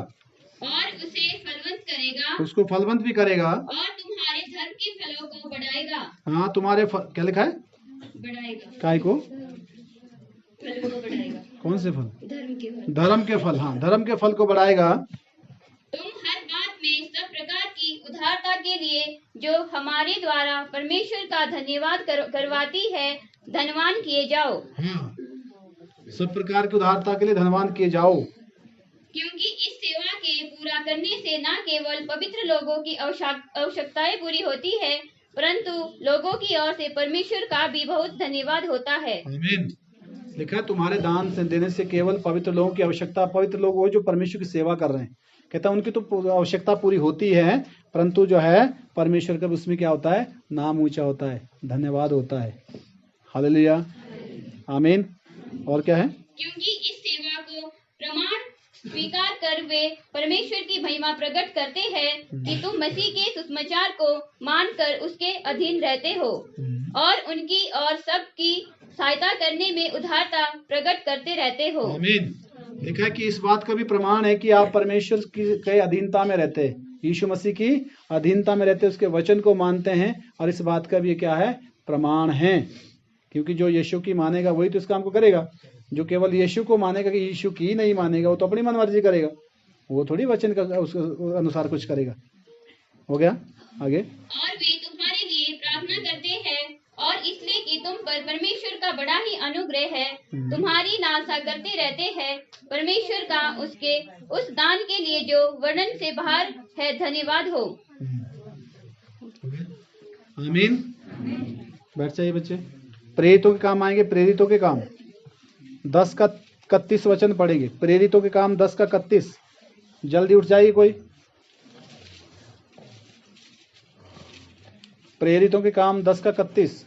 और उसे फलवंत करेगा, उसको फलवंत भी करेगा, और तुम्हारे धर्म के फलों को बढ़ाएगा। हाँ तुम्हारे क्या लिखा है? बढ़ाएगा, काय को? फल को बढ़ाएगा, कौन से फल? धर्म के फल। धर्म के फल, हाँ धर्म के फल को बढ़ाएगा। तुम हर बात में सब प्रकार की उदारता के लिए जो हमारे द्वारा परमेश्वर का धन्यवाद करवाती है धनवान किए जाओ। हाँ, सब प्रकार की उदारता के लिए धनवान किए जाओ, क्योंकि इस सेवा के पूरा करने से न केवल पवित्र लोगों की आवश्यकताएं पूरी होती है, परंतु लोगों की ओर से परमेश्वर का भी बहुत धन्यवाद होता है। आमीन। लिखा है तुम्हारे दान से देने से केवल पवित्र लोगों की आवश्यकता, पवित्र लोग वो जो परमेश्वर की सेवा कर रहे हैं, कहता है उनकी तो आवश्यकता पूरी होती है, परंतु जो है परमेश्वर का उसमें क्या होता है? नाम ऊंचा होता है, धन्यवाद होता है। हालेलुया, आमीन। और क्या है? क्योंकि इस सेवा को प्रमाण स्वीकार कर वे परमेश्वर की महिमा प्रकट करते हैं कि तुम मसीह के सुसमाचार को मानकर उसके अधीन रहते हो और उनकी और सबकी सहायता करने में उदारता प्रकट करते रहते हो। आमीन। लिखा है कि इस बात का भी प्रमाण है कि आप परमेश्वर के अधीनता में रहते हैं, यीशु मसीह की अधीनता में रहते, उसके वचन को मानते हैं, और इस बात का भी क्या है? प्रमाण है। क्योंकि जो यीशु की मानेगा वही तो इस काम को करेगा। जो केवल यीशु को मानेगा कि यीशु की नहीं मानेगा, वो तो अपनी मनमर्जी करेगा, वो थोड़ी वचन का उसके अनुसार कुछ करेगा। हो गया? आगे। और वे तुम्हारे लिए प्रार्थना करते हैं और इसलिए कि तुम पर परमेश्वर का बड़ा ही अनुग्रह है, तुम्हारी लालसा करते रहते हैं परमेश्वर का उसके उस दान के लिए जो वर्णन से बाहर है। धन्यवाद हो। आमीन। बैठ जाइए बच्चे। प्रेरितों के काम आएंगे, प्रेरितों के काम 10 का 31 वचन पढ़ेंगे। प्रेरितों के काम 10 का 31। जल्दी उठ जाइए कोई। प्रेरितों के काम 10 का 31।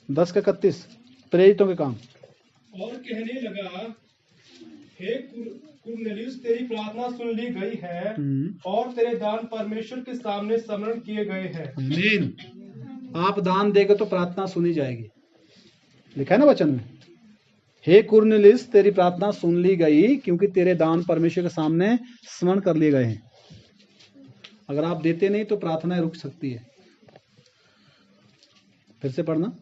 10 का 31 प्रेरितों के काम। और कहने लगा, हे कुरनेलियुस, तेरी प्रार्थना सुन ली गई है और तेरे दान परमेश्वर के सामने स्मरण किए गए हैं। आमीन। आप दान देंगे तो प्रार्थना सुनी जाएगी। लिखा है ना वचन में, हे कुरनेलियुस, तेरी प्रार्थना सुन ली गई क्योंकि तेरे दान परमेश्वर के सामने स्मरण कर लिए गए हैं। अगर आप देते नहीं तो प्रार्थना रुक सकती है। फिर से पढ़ना।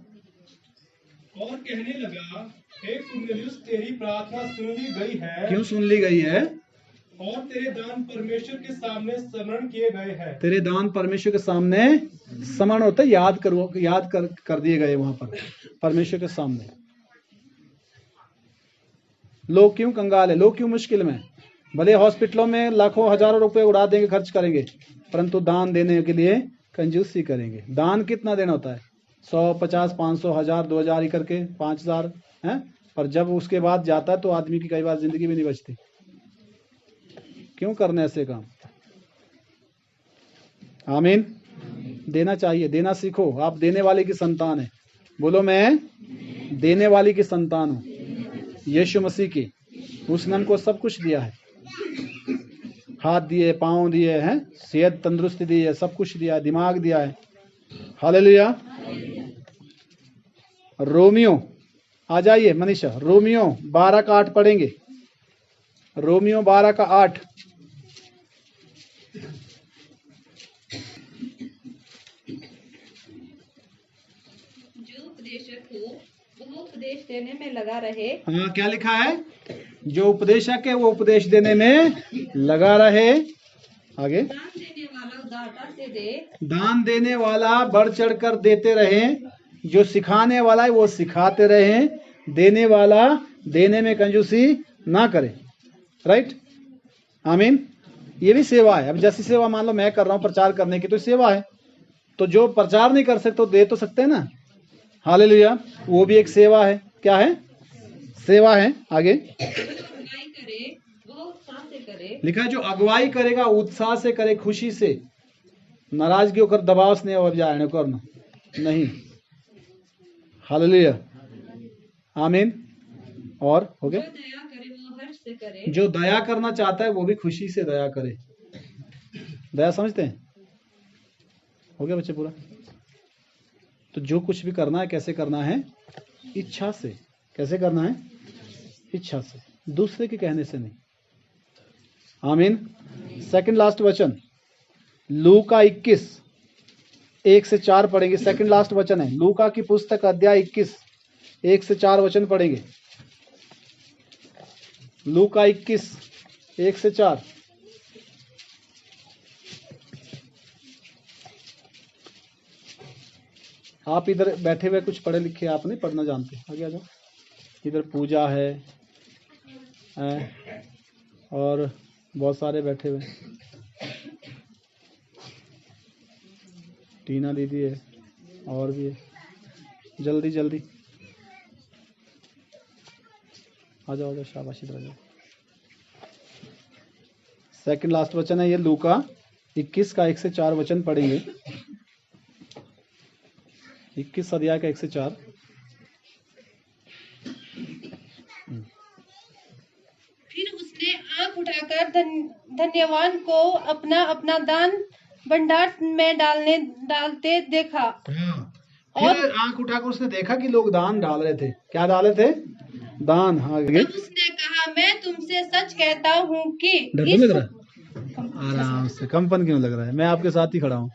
और कहने लगा, हे कुरनेलियुस, तेरी प्रार्थना सुन ली गई है। क्यों सुन ली गई है? और तेरे दान परमेश्वर के सामने स्मरण किए गए हैं। तेरे दान परमेश्वर के सामने स्मरण होता है, याद कर दिए गए वहां पर परमेश्वर के सामने। लोग क्यों कंगाल है, लोग क्यों मुश्किल में? भले हॉस्पिटलों में लाखों हजारों रुपए उड़ा देंगे, खर्च करेंगे, परंतु दान देने के लिए कंजूसी करेंगे। दान कितना देना होता है? 100, 50, 500, 1000, 2000 करके 5000 है। पर जब उसके बाद जाता है तो आदमी की कई बार जिंदगी भी नहीं बचती। क्यों करने ऐसे काम? आमीन। देना चाहिए, देना सीखो। आप देने वाले की संतान है। बोलो, मैं देने वाली की संतान हूं, यीशु मसीह की। उसने हमको सब कुछ दिया है, हाथ दिए, पांव दिए हैं, सेहत तंदुरुस्ती दी है, सब कुछ दिया है, दिमाग दिया है। हालेलुया। रोमियो, आ जाइए मनीषा। रोमियो 12 का 8 पढ़ेंगे। रोमियो 12 का 8। जो उपदेशक हो वह उपदेश देने में लगा रहे। हाँ, क्या लिखा है? जो उपदेशक है वो उपदेश देने में लगा रहे। आगे। दान देने वाला उदारता से दे। दान देने वाला बढ़ चढ़ कर देते रहे। जो सिखाने वाला है वो सिखाते रहे। देने वाला देने में कंजूसी ना करे। राइट, आमीन। ये भी सेवा है। अब जैसी सेवा मान लो मैं कर रहा हूं प्रचार करने की, तो सेवा है। तो जो प्रचार नहीं कर सकते तो दे तो सकते हैं ना। हालेलुया। वो भी एक सेवा है। क्या है? सेवा है। आगे। अगुवाई करे वह उत्साह से करे। लिखा है जो अगुवाई करेगा उत्साह से करे, खुशी से, नाराजगी होकर दबाव से नहीं जाने करना नहीं। हालेलुया, आमीन। और हो गया। जो दया करे वह हर्ष से करे। जो दया करना चाहता है वो भी खुशी से दया करे। दया समझते हैं? हो गया बच्चे पूरा? तो जो कुछ भी करना है कैसे करना है? इच्छा से। कैसे करना है? इच्छा से, दूसरे के कहने से नहीं। आमीन। सेकंड लास्ट वचन लूका 21 1 से 4 पढ़ेंगे। सेकंड लास्ट वचन है लूका की पुस्तक अध्याय 21 1 से 4 वचन पढ़ेंगे। लूका 21 1 से 4। आप इधर बैठे हुए कुछ पढ़े लिखे आप नहीं पढ़ना जानते, आगे आ जाओ। इधर पूजा है और बहुत सारे बैठे हुए, टीना दीदी है और भी है। जल्दी जल्दी आ जाओ, शाबाश, इधर आ जाओ। सेकंड लास्ट वचन है ये लूका 21 का 1 से 4 वचन पढ़ेंगे। 21 अध्याय का 1 से 4। फिर उसने आंख उठाकर धन्यवान को अपना अपना दान भंडार में डालते देखा। और आंख उठाकर उसने देखा कि लोग दान डाल रहे थे। क्या डाल रहे थे? दान। हाँ, तब उसने कहा, मैं तुमसे सच कहता हूँ कि लग रहा है? आराम से, कंपन क्यों लग रहा है? मैं आपके साथ ही खड़ा हूँ।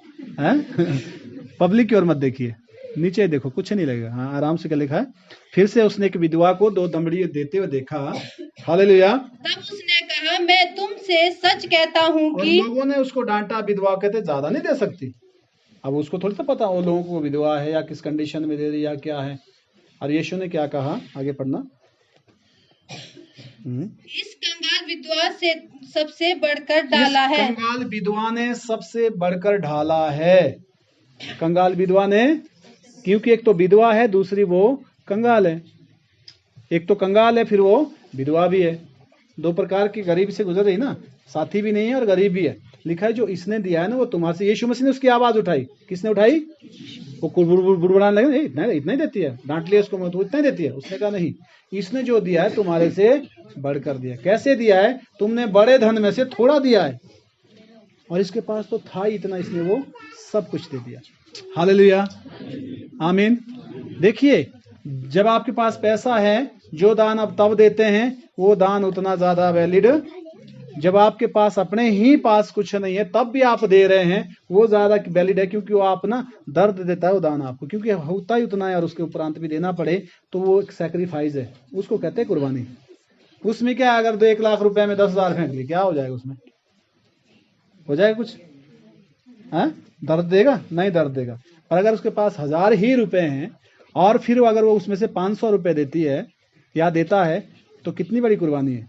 पब्लिक की ओर मत देखिए, नीचे देखो, कुछ नहीं लगेगा। हाँ, आराम से। क्या लिखा है? फिर से उसने एक विधवा को 2 दमड़ी देते हुए देखा। हालेलुया। तब उसने कहा, मैं तुमसे सच कहता हूँ कि लोगों ने उसको डांटा। विधवा कहते ज्यादा नहीं दे सकती। अब उसको थोड़ी सा पता वो लोगों को विधवा है या किस कंडीशन में दे रही या क्या है। और यीशु ने क्या कहा? आगे पढ़ना। इस कंगाल विधवा से सबसे बढ़कर डाला है। कंगाल विधवा ने सबसे बढ़कर ढाला है। कंगाल विधवा ने, क्योंकि एक तो विधवा है, दूसरी वो कंगाल है। एक तो कंगाल है, फिर वो विधवा भी है। 2 प्रकार की गरीबी से गुजर रही ना, साथी भी नहीं है और गरीब भी है। लिखा है जो इसने दिया है ना वो तुम्हारे से। यीशु मसीह ने उसकी आवाज उठाई। किसने उठाई? वो बुड़बुड़ाने लगे, इतना ही देती है। डांट लिया उसको, तो इतना ही देती है। उसने कहा नहीं, इसने जो दिया है तुम्हारे से बढ़कर दिया। कैसे दिया है? तुमने बड़े धन में से थोड़ा दिया है और इसके पास तो था इतना, इसने वो सब कुछ दे दिया। हालेलुया, आमीन। देखिए, जब आपके पास पैसा है, जो दान आप तब देते हैं वो दान उतना ज्यादा वैलिड। जब आपके पास अपने ही पास कुछ नहीं है तब भी आप दे रहे हैं, वो ज्यादा वैलिड है, क्योंकि वो आप ना दर्द देता है वो दान आपको, क्योंकि होता ही उतना है और उसके उपरांत भी देना पड़े तो वो एक सैक्रिफाइस है। उसको कहते हैं कुर्बानी। उसमें क्या, अगर 1 लाख रुपए में 10,000 फेंक ली, क्या हो जाएगा? उसमें हो जाएगा कुछ? है? दर्द देगा? नहीं दर्द देगा। पर अगर उसके पास 1000 ही रुपए हैं और फिर अगर वो उसमें से 500 रुपए देती है या देता है तो कितनी बड़ी कुर्बानी है।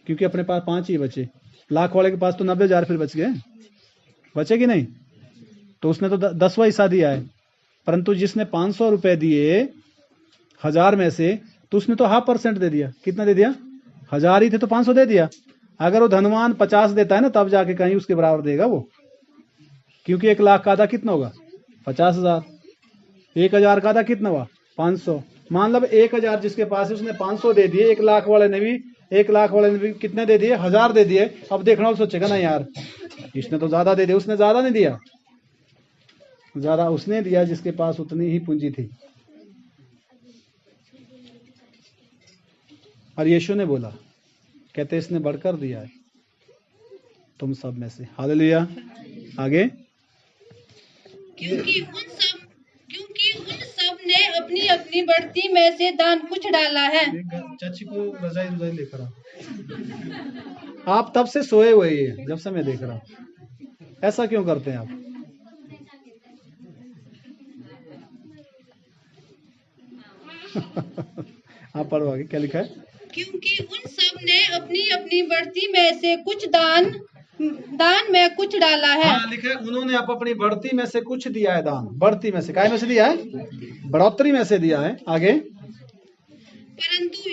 क्योंकि अपने पास 5 ही बचे। लाख वाले के पास तो 90,000 फिर बच गए, बचे कि नहीं? तो उसने तो 10वां हिस्सा दिया है। परंतु जिसने 500 रुपए दिए 1000 में से, तो उसने तो 0.5% दे दिया। कितना दे दिया? 1000 ही थे तो 500 दे दिया। अगर वो धनवान 50 देता है ना, तब जाके कहीं उसके बराबर देगा वो, क्योंकि 1 लाख का आधा कितना होगा? 50,000। 1000 का आधा कितना हुआ? 500। मान लो 1000 जिसके पास है उसने 500 दे दिए, 1 लाख वाले ने भी कितने दे दिए? 1000 दे दिए। अब देखना सोचेगा ना यार इसने तो ज्यादा दे दिया। उसने ज्यादा नहीं दिया, ज्यादा उसने दिया जिसके पास उतनी ही पूंजी थी। और यीशु ने बोला, कहते इसने बढ़कर दिया है तुम सब में से। हालेलुया। आगे, क्योंकि उन सब ने अपनी अपनी बढ़ती में से दान कुछ डाला है। चाची को रजाई लेकर आप तब से सोए हुए ही है, जब से मैं देख रहा हूं। ऐसा क्यों करते हैं आप? आप पढ़ो आगे, क्या लिखा है? क्योंकि उन सब ने अपनी अपनी बढ़ती में से कुछ दान में कुछ डाला है। हाँ, लिखा है उन्होंने अपनी बढ़ती में से कुछ दिया है। दान बढ़ती में से, काय में से दिया है? बढ़ोतरी में से दिया है। आगे, परंतु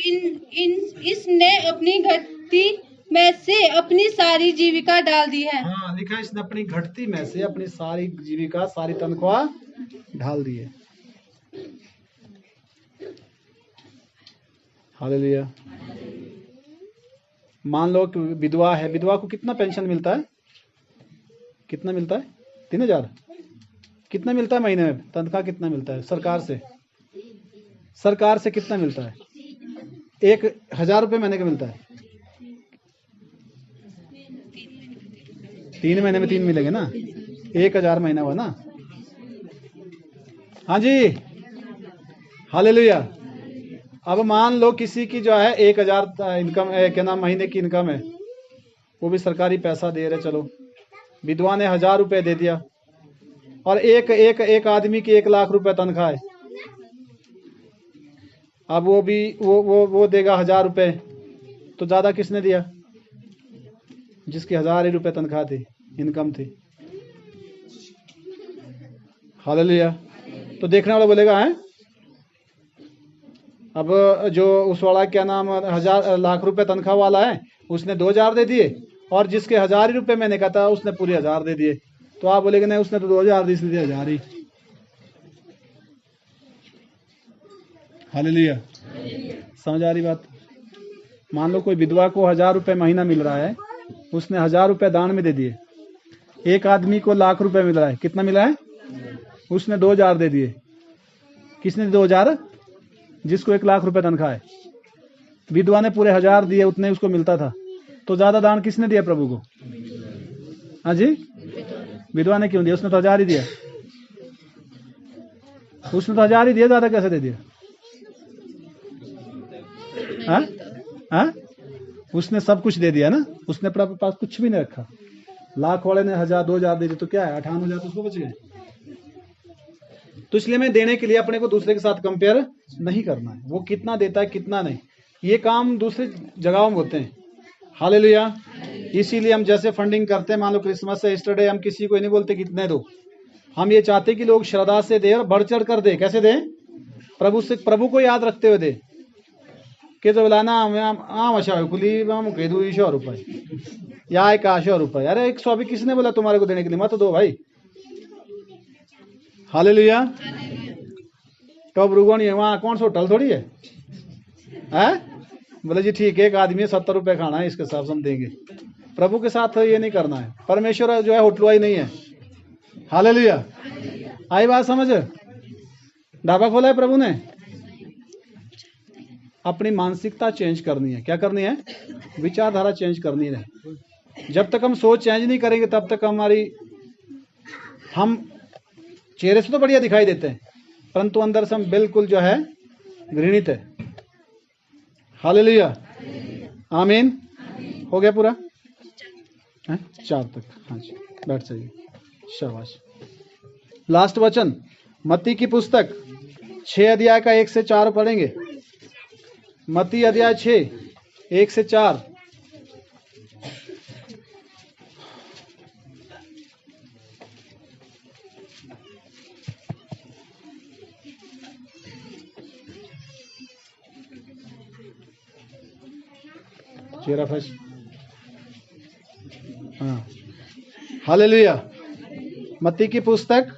इसने अपनी घटती में से अपनी सारी जीविका डाल दी है। हाँ, लिखा है इसने अपनी घटती में से अपनी सारी जीविका, सारी तनख्वाह ढाल दी है। हालेलुया। मान लो कि विधवा है, विधवा को कितना पेंशन मिलता है? कितना मिलता है? 3000। कितना मिलता है महीने में? तनख्वाह कितना मिलता है सरकार से? सरकार से कितना मिलता है? 1000 रुपये महीने का मिलता है। 3 महीने में 3 मिलेंगे ना, 1000 महीना हुआ ना। हाँ जी, हालेलुया। अब मान लो किसी की जो है 1000 इनकम क्या नाम महीने की इनकम है, वो भी सरकारी पैसा दे रहे, चलो विधवा ने 1000 रुपए दे दिया, और एक आदमी की 1 लाख रुपए तनख्वाह है। अब वो भी वो देगा 1000 रुपए, तो ज्यादा किसने दिया? जिसकी 1000 ही रुपए तनख्वाह थी, इनकम थी। हालेलुया। तो देखने वाला बोलेगा है, अब जो उस वाला क्या नाम 1000 लाख रुपए तनख्वाह वाला है, उसने 2000 दे दिए, और जिसके 1000 ही रुपए मैंने कहा था उसने पूरे 1000 दे दिए। तो आप बोलेगे नहीं, उसने तो 2000 दी, इसलिए 1000 ही। हालेलुया। समझ आ रही बात? मान लो कोई विधवा को 1000 रुपए महीना मिल रहा है, उसने 1000 रुपए दान में दे दिए। एक आदमी को 1 लाख रुपए मिल रहा है, कितना मिला है? उसने 2000 दे दिए। किसने 2000? जिसको 1 लाख रुपए तनख्वाह है। विधवा ने पूरे 1000 दिए, उतने उसको मिलता था। तो ज्यादा दान किसने दिया प्रभु को? हाँ जी, विधवा ने क्यों दिया? उसने तो 1000 ही दिया। उसने तो 1000 ही दिया, ज्यादा कैसे दे दिया? हाँ हाँ, उसने सब कुछ दे दिया ना, उसने अपने पास कुछ भी नहीं रखा। लाख वाले ने 1000 2000 दे दिए, तो क्या है 58,000 तो उसको बच गए। तो इसलिए मैं देने के लिए अपने को दूसरे के साथ कंपेयर नहीं करना है, वो कितना देता है कितना नहीं, ये काम दूसरी जगहों में होते हैं। हालेलुया। इसीलिए हम जैसे फंडिंग करते हैं, मान लो क्रिसमस है, ईस्टर डे, हम किसी को नहीं बोलते कितने दो, हम ये चाहते कि लोग श्रद्धा से दे और बढ़ चढ़ कर दे। कैसे दे? प्रभु को याद रखते हुए दे। के तो बोला ना आम अच्छा खुली हम कह दू 100 रुपए या 100 रुपए। अरे 100 अभी किसने बोला तुम्हारे को देने के लिए? मत दो भाई। हालेलुया। टॉप रुगोनी है वहाँ, कौन सा होटल थोड़ी है? बोले जी ठीक है, एक आदमी 70 रुपए खाना है, इसके हिसाब से हम देंगे। प्रभु के साथ ये नहीं करना है। परमेश्वर जो है होटलवाई नहीं है। हालेलुया। आई बात समझ? ढाबा खोला है प्रभु ने, अपनी मानसिकता चेंज करनी है। क्या करनी है? विचारधारा चेंज करनी है। जब तक हम सोच चेंज नहीं करेंगे तब तक हम चेहरे से तो बढ़िया दिखाई देते हैं, परंतु अंदर से हम बिल्कुल जो है घृणित है। हालेलुया। आमीन। हो गया पूरा? 4 तक। हाँ जी, बैठ जाइए। शाबाश। लास्ट वचन मत्ती की पुस्तक 6 अध्याय का 1 से 4 पढ़ेंगे। मत्ती अध्याय 6 1 से 4। चेहरा फ्रेश। हाँ, हालेलुया। मत्ती की पुस्तक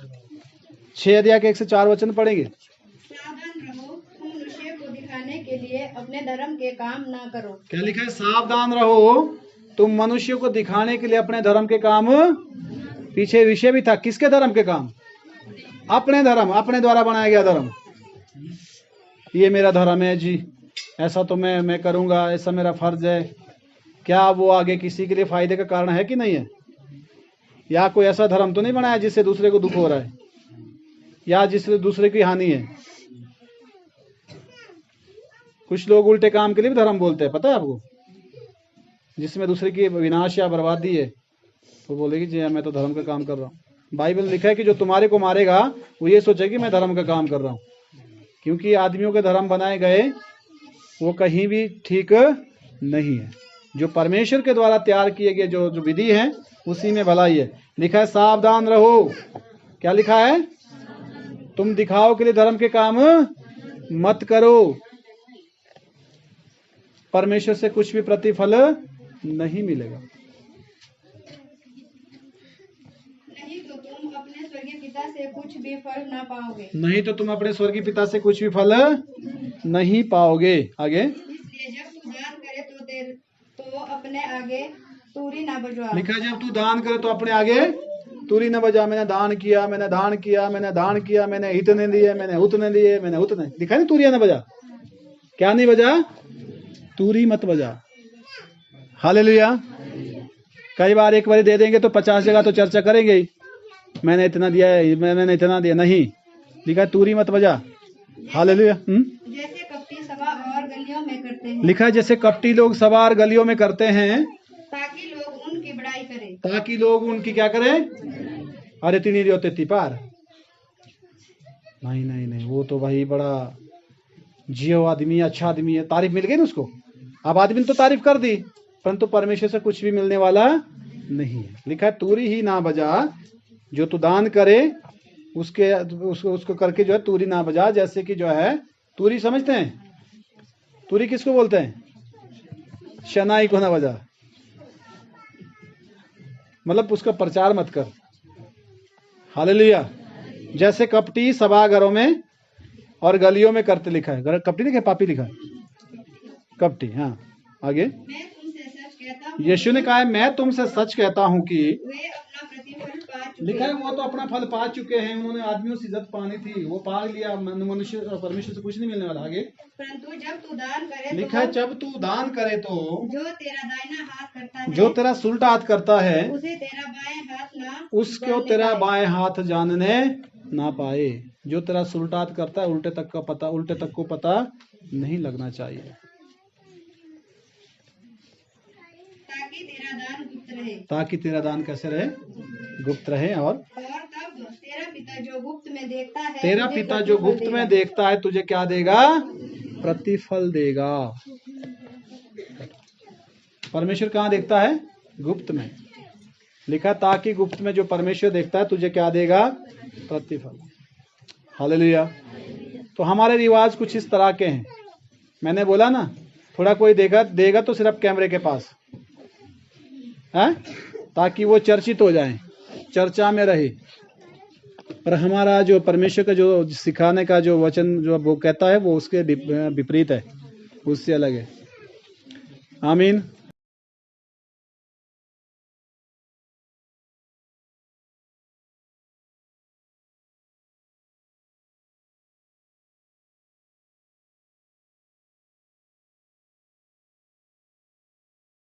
6 अध्याय के 1 से 4 वचन पढ़ेंगे। सावधान रहो, तुम मनुष्य को दिखाने के लिए अपने धर्म के काम ना करो। क्या लिखा है? सावधान रहो, तुम मनुष्य को दिखाने के लिए अपने धर्म के काम। पीछे विषय भी था, किसके धर्म के काम? अपने धर्म, अपने द्वारा बनाया गया धर्म। ये मेरा धर्म है जी, ऐसा तो मैं करूंगा, ऐसा मेरा फर्ज है। क्या वो आगे किसी के लिए फायदे का कारण है कि नहीं है? या कोई ऐसा धर्म तो नहीं बनाया जिससे दूसरे को दुख हो रहा है या जिससे दूसरे की हानि है? कुछ लोग उल्टे काम के लिए भी धर्म बोलते हैं, पता है आपको? जिसमें दूसरे की विनाश या बर्बादी है, तो बोलेगी जी मैं तो धर्म का काम कर रहा हूँ। बाइबल लिखा है कि जो तुम्हारे को मारेगा वो ये सोचेगी मैं धर्म का काम कर रहा हूँ, क्योंकि आदमियों के धर्म बनाए गए वो कहीं भी ठीक नहीं है। जो परमेश्वर के द्वारा तैयार किए गए जो विधि है उसी में भलाई है। लिखा है सावधान रहो। क्या लिखा है? तुम दिखाओ के लिए धर्म के काम मत करो, परमेश्वर से कुछ भी प्रतिफल नहीं मिलेगा। नहीं तो तुम अपने स्वर्गीय पिता से कुछ भी फल ना पाओगे। नहीं तो तुम अपने स्वर्गीय पिता से कुछ भी फल नहीं पाओगे। आगे, इसलिए जब तू दान करे तो अपने आगे तूरी ना बजवा। लिखा है जब तू दान करे तो अपने आगे तूरी न बजा। मैंने दान किया, मैंने दान किया, मैंने दान किया, मैंने इतने दिए, मैंने उतने दिए, मैंने उतने। लिखा है ना, तूरिया न बजा। क्या नहीं बजा? तूरी मत बजा। हालेलुया। कई बार एक बार दे देंगे तो 50 जगह तो चर्चा करेंगे ही, मैंने इतना दिया है, मैंने इतना दिया। नहीं, लिखा है तूरी मत बजा। हालेलुया। जैसे कपटी सभा और गलियों में करते हैं, लिखा है जैसे कपटी लोग सभा और गलियों में करते हैं, ताकि लोग उनकी बड़ाई करें। ताकि लोग उनकी क्या करें? अरे तीन होते थी पार। नहीं नहीं नहीं, वो तो भाई बड़ा जियो आदमी, अच्छा आदमी है, तारीफ मिल गई ना उसको। अब आदमी ने तो तारीफ कर दी, परंतु परमेश्वर से कुछ भी मिलने वाला नहीं है। लिखा है तूरी ही ना बजा, जो तू दान करे उसको करके जो है तूरी ना बजा। जैसे कि जो है तूरी समझते हैं, तूरी किसको बोलते हैं? शनाई को ना बजा, मतलब उसका प्रचार मत कर। हालेलुया। जैसे कपटी सभाघरों में और गलियों में करते, लिखा है। कपटी लिखा है, पापी लिखा है, कपटी। हाँ आगे। मैं तुमसे सच कहता हूँ, यीशु ने कहा है मैं तुमसे सच कहता हूँ कि वे अपना प्रतिफल पा चुके लिखा है वो तो अपना फल पा चुके हैं। उन्होंने आदमियों से इज्जत पानी थी, वो पा लिया। मनुष्य और परमेश्वर से कुछ नहीं मिलने वाला। आगे। परंतु जब तू दान करे लिखा है जब तू दान करे तो जो तेरा दाहिना हाथ करता है, जो तेरा सुलटा हाथ करता है उसे तेरा बाएं हाथ ना उसको जानने तेरा पाए। बाएं हाथ जानने ना पाए। जो तेरा सुलटा हाथ करता है उल्टे तक को पता नहीं लगना चाहिए, ताकि तेरा दान गुप्त रहे। ताकि तेरा दान कैसे रहे? गुप्त रहे। और तब तेरा पिता जो गुप्त में देखता है, तेरा तुझे पिता जो प्रतिफल गुप्त में देगा। देखता है तुझे क्या देगा? प्रतिफल देगा। परमेश्वर कहाँ देखता है? गुप्त में। लिखा ताकि गुप्त में जो परमेश्वर देखता है तुझे क्या देगा? प्रतिफल। हालेलुया। तो हमारे रिवाज कुछ इस तरह के हैं। मैंने बोला ना, थोड़ा कोई देगा तो सिर्फ कैमरे के पास है, ताकि वो चर्चित हो जाए, चर्चा में रहे। और हमारा जो परमेश्वर का जो सिखाने का जो वचन जो वो कहता है वो उसके विपरीत है, उससे अलग है। आमीन।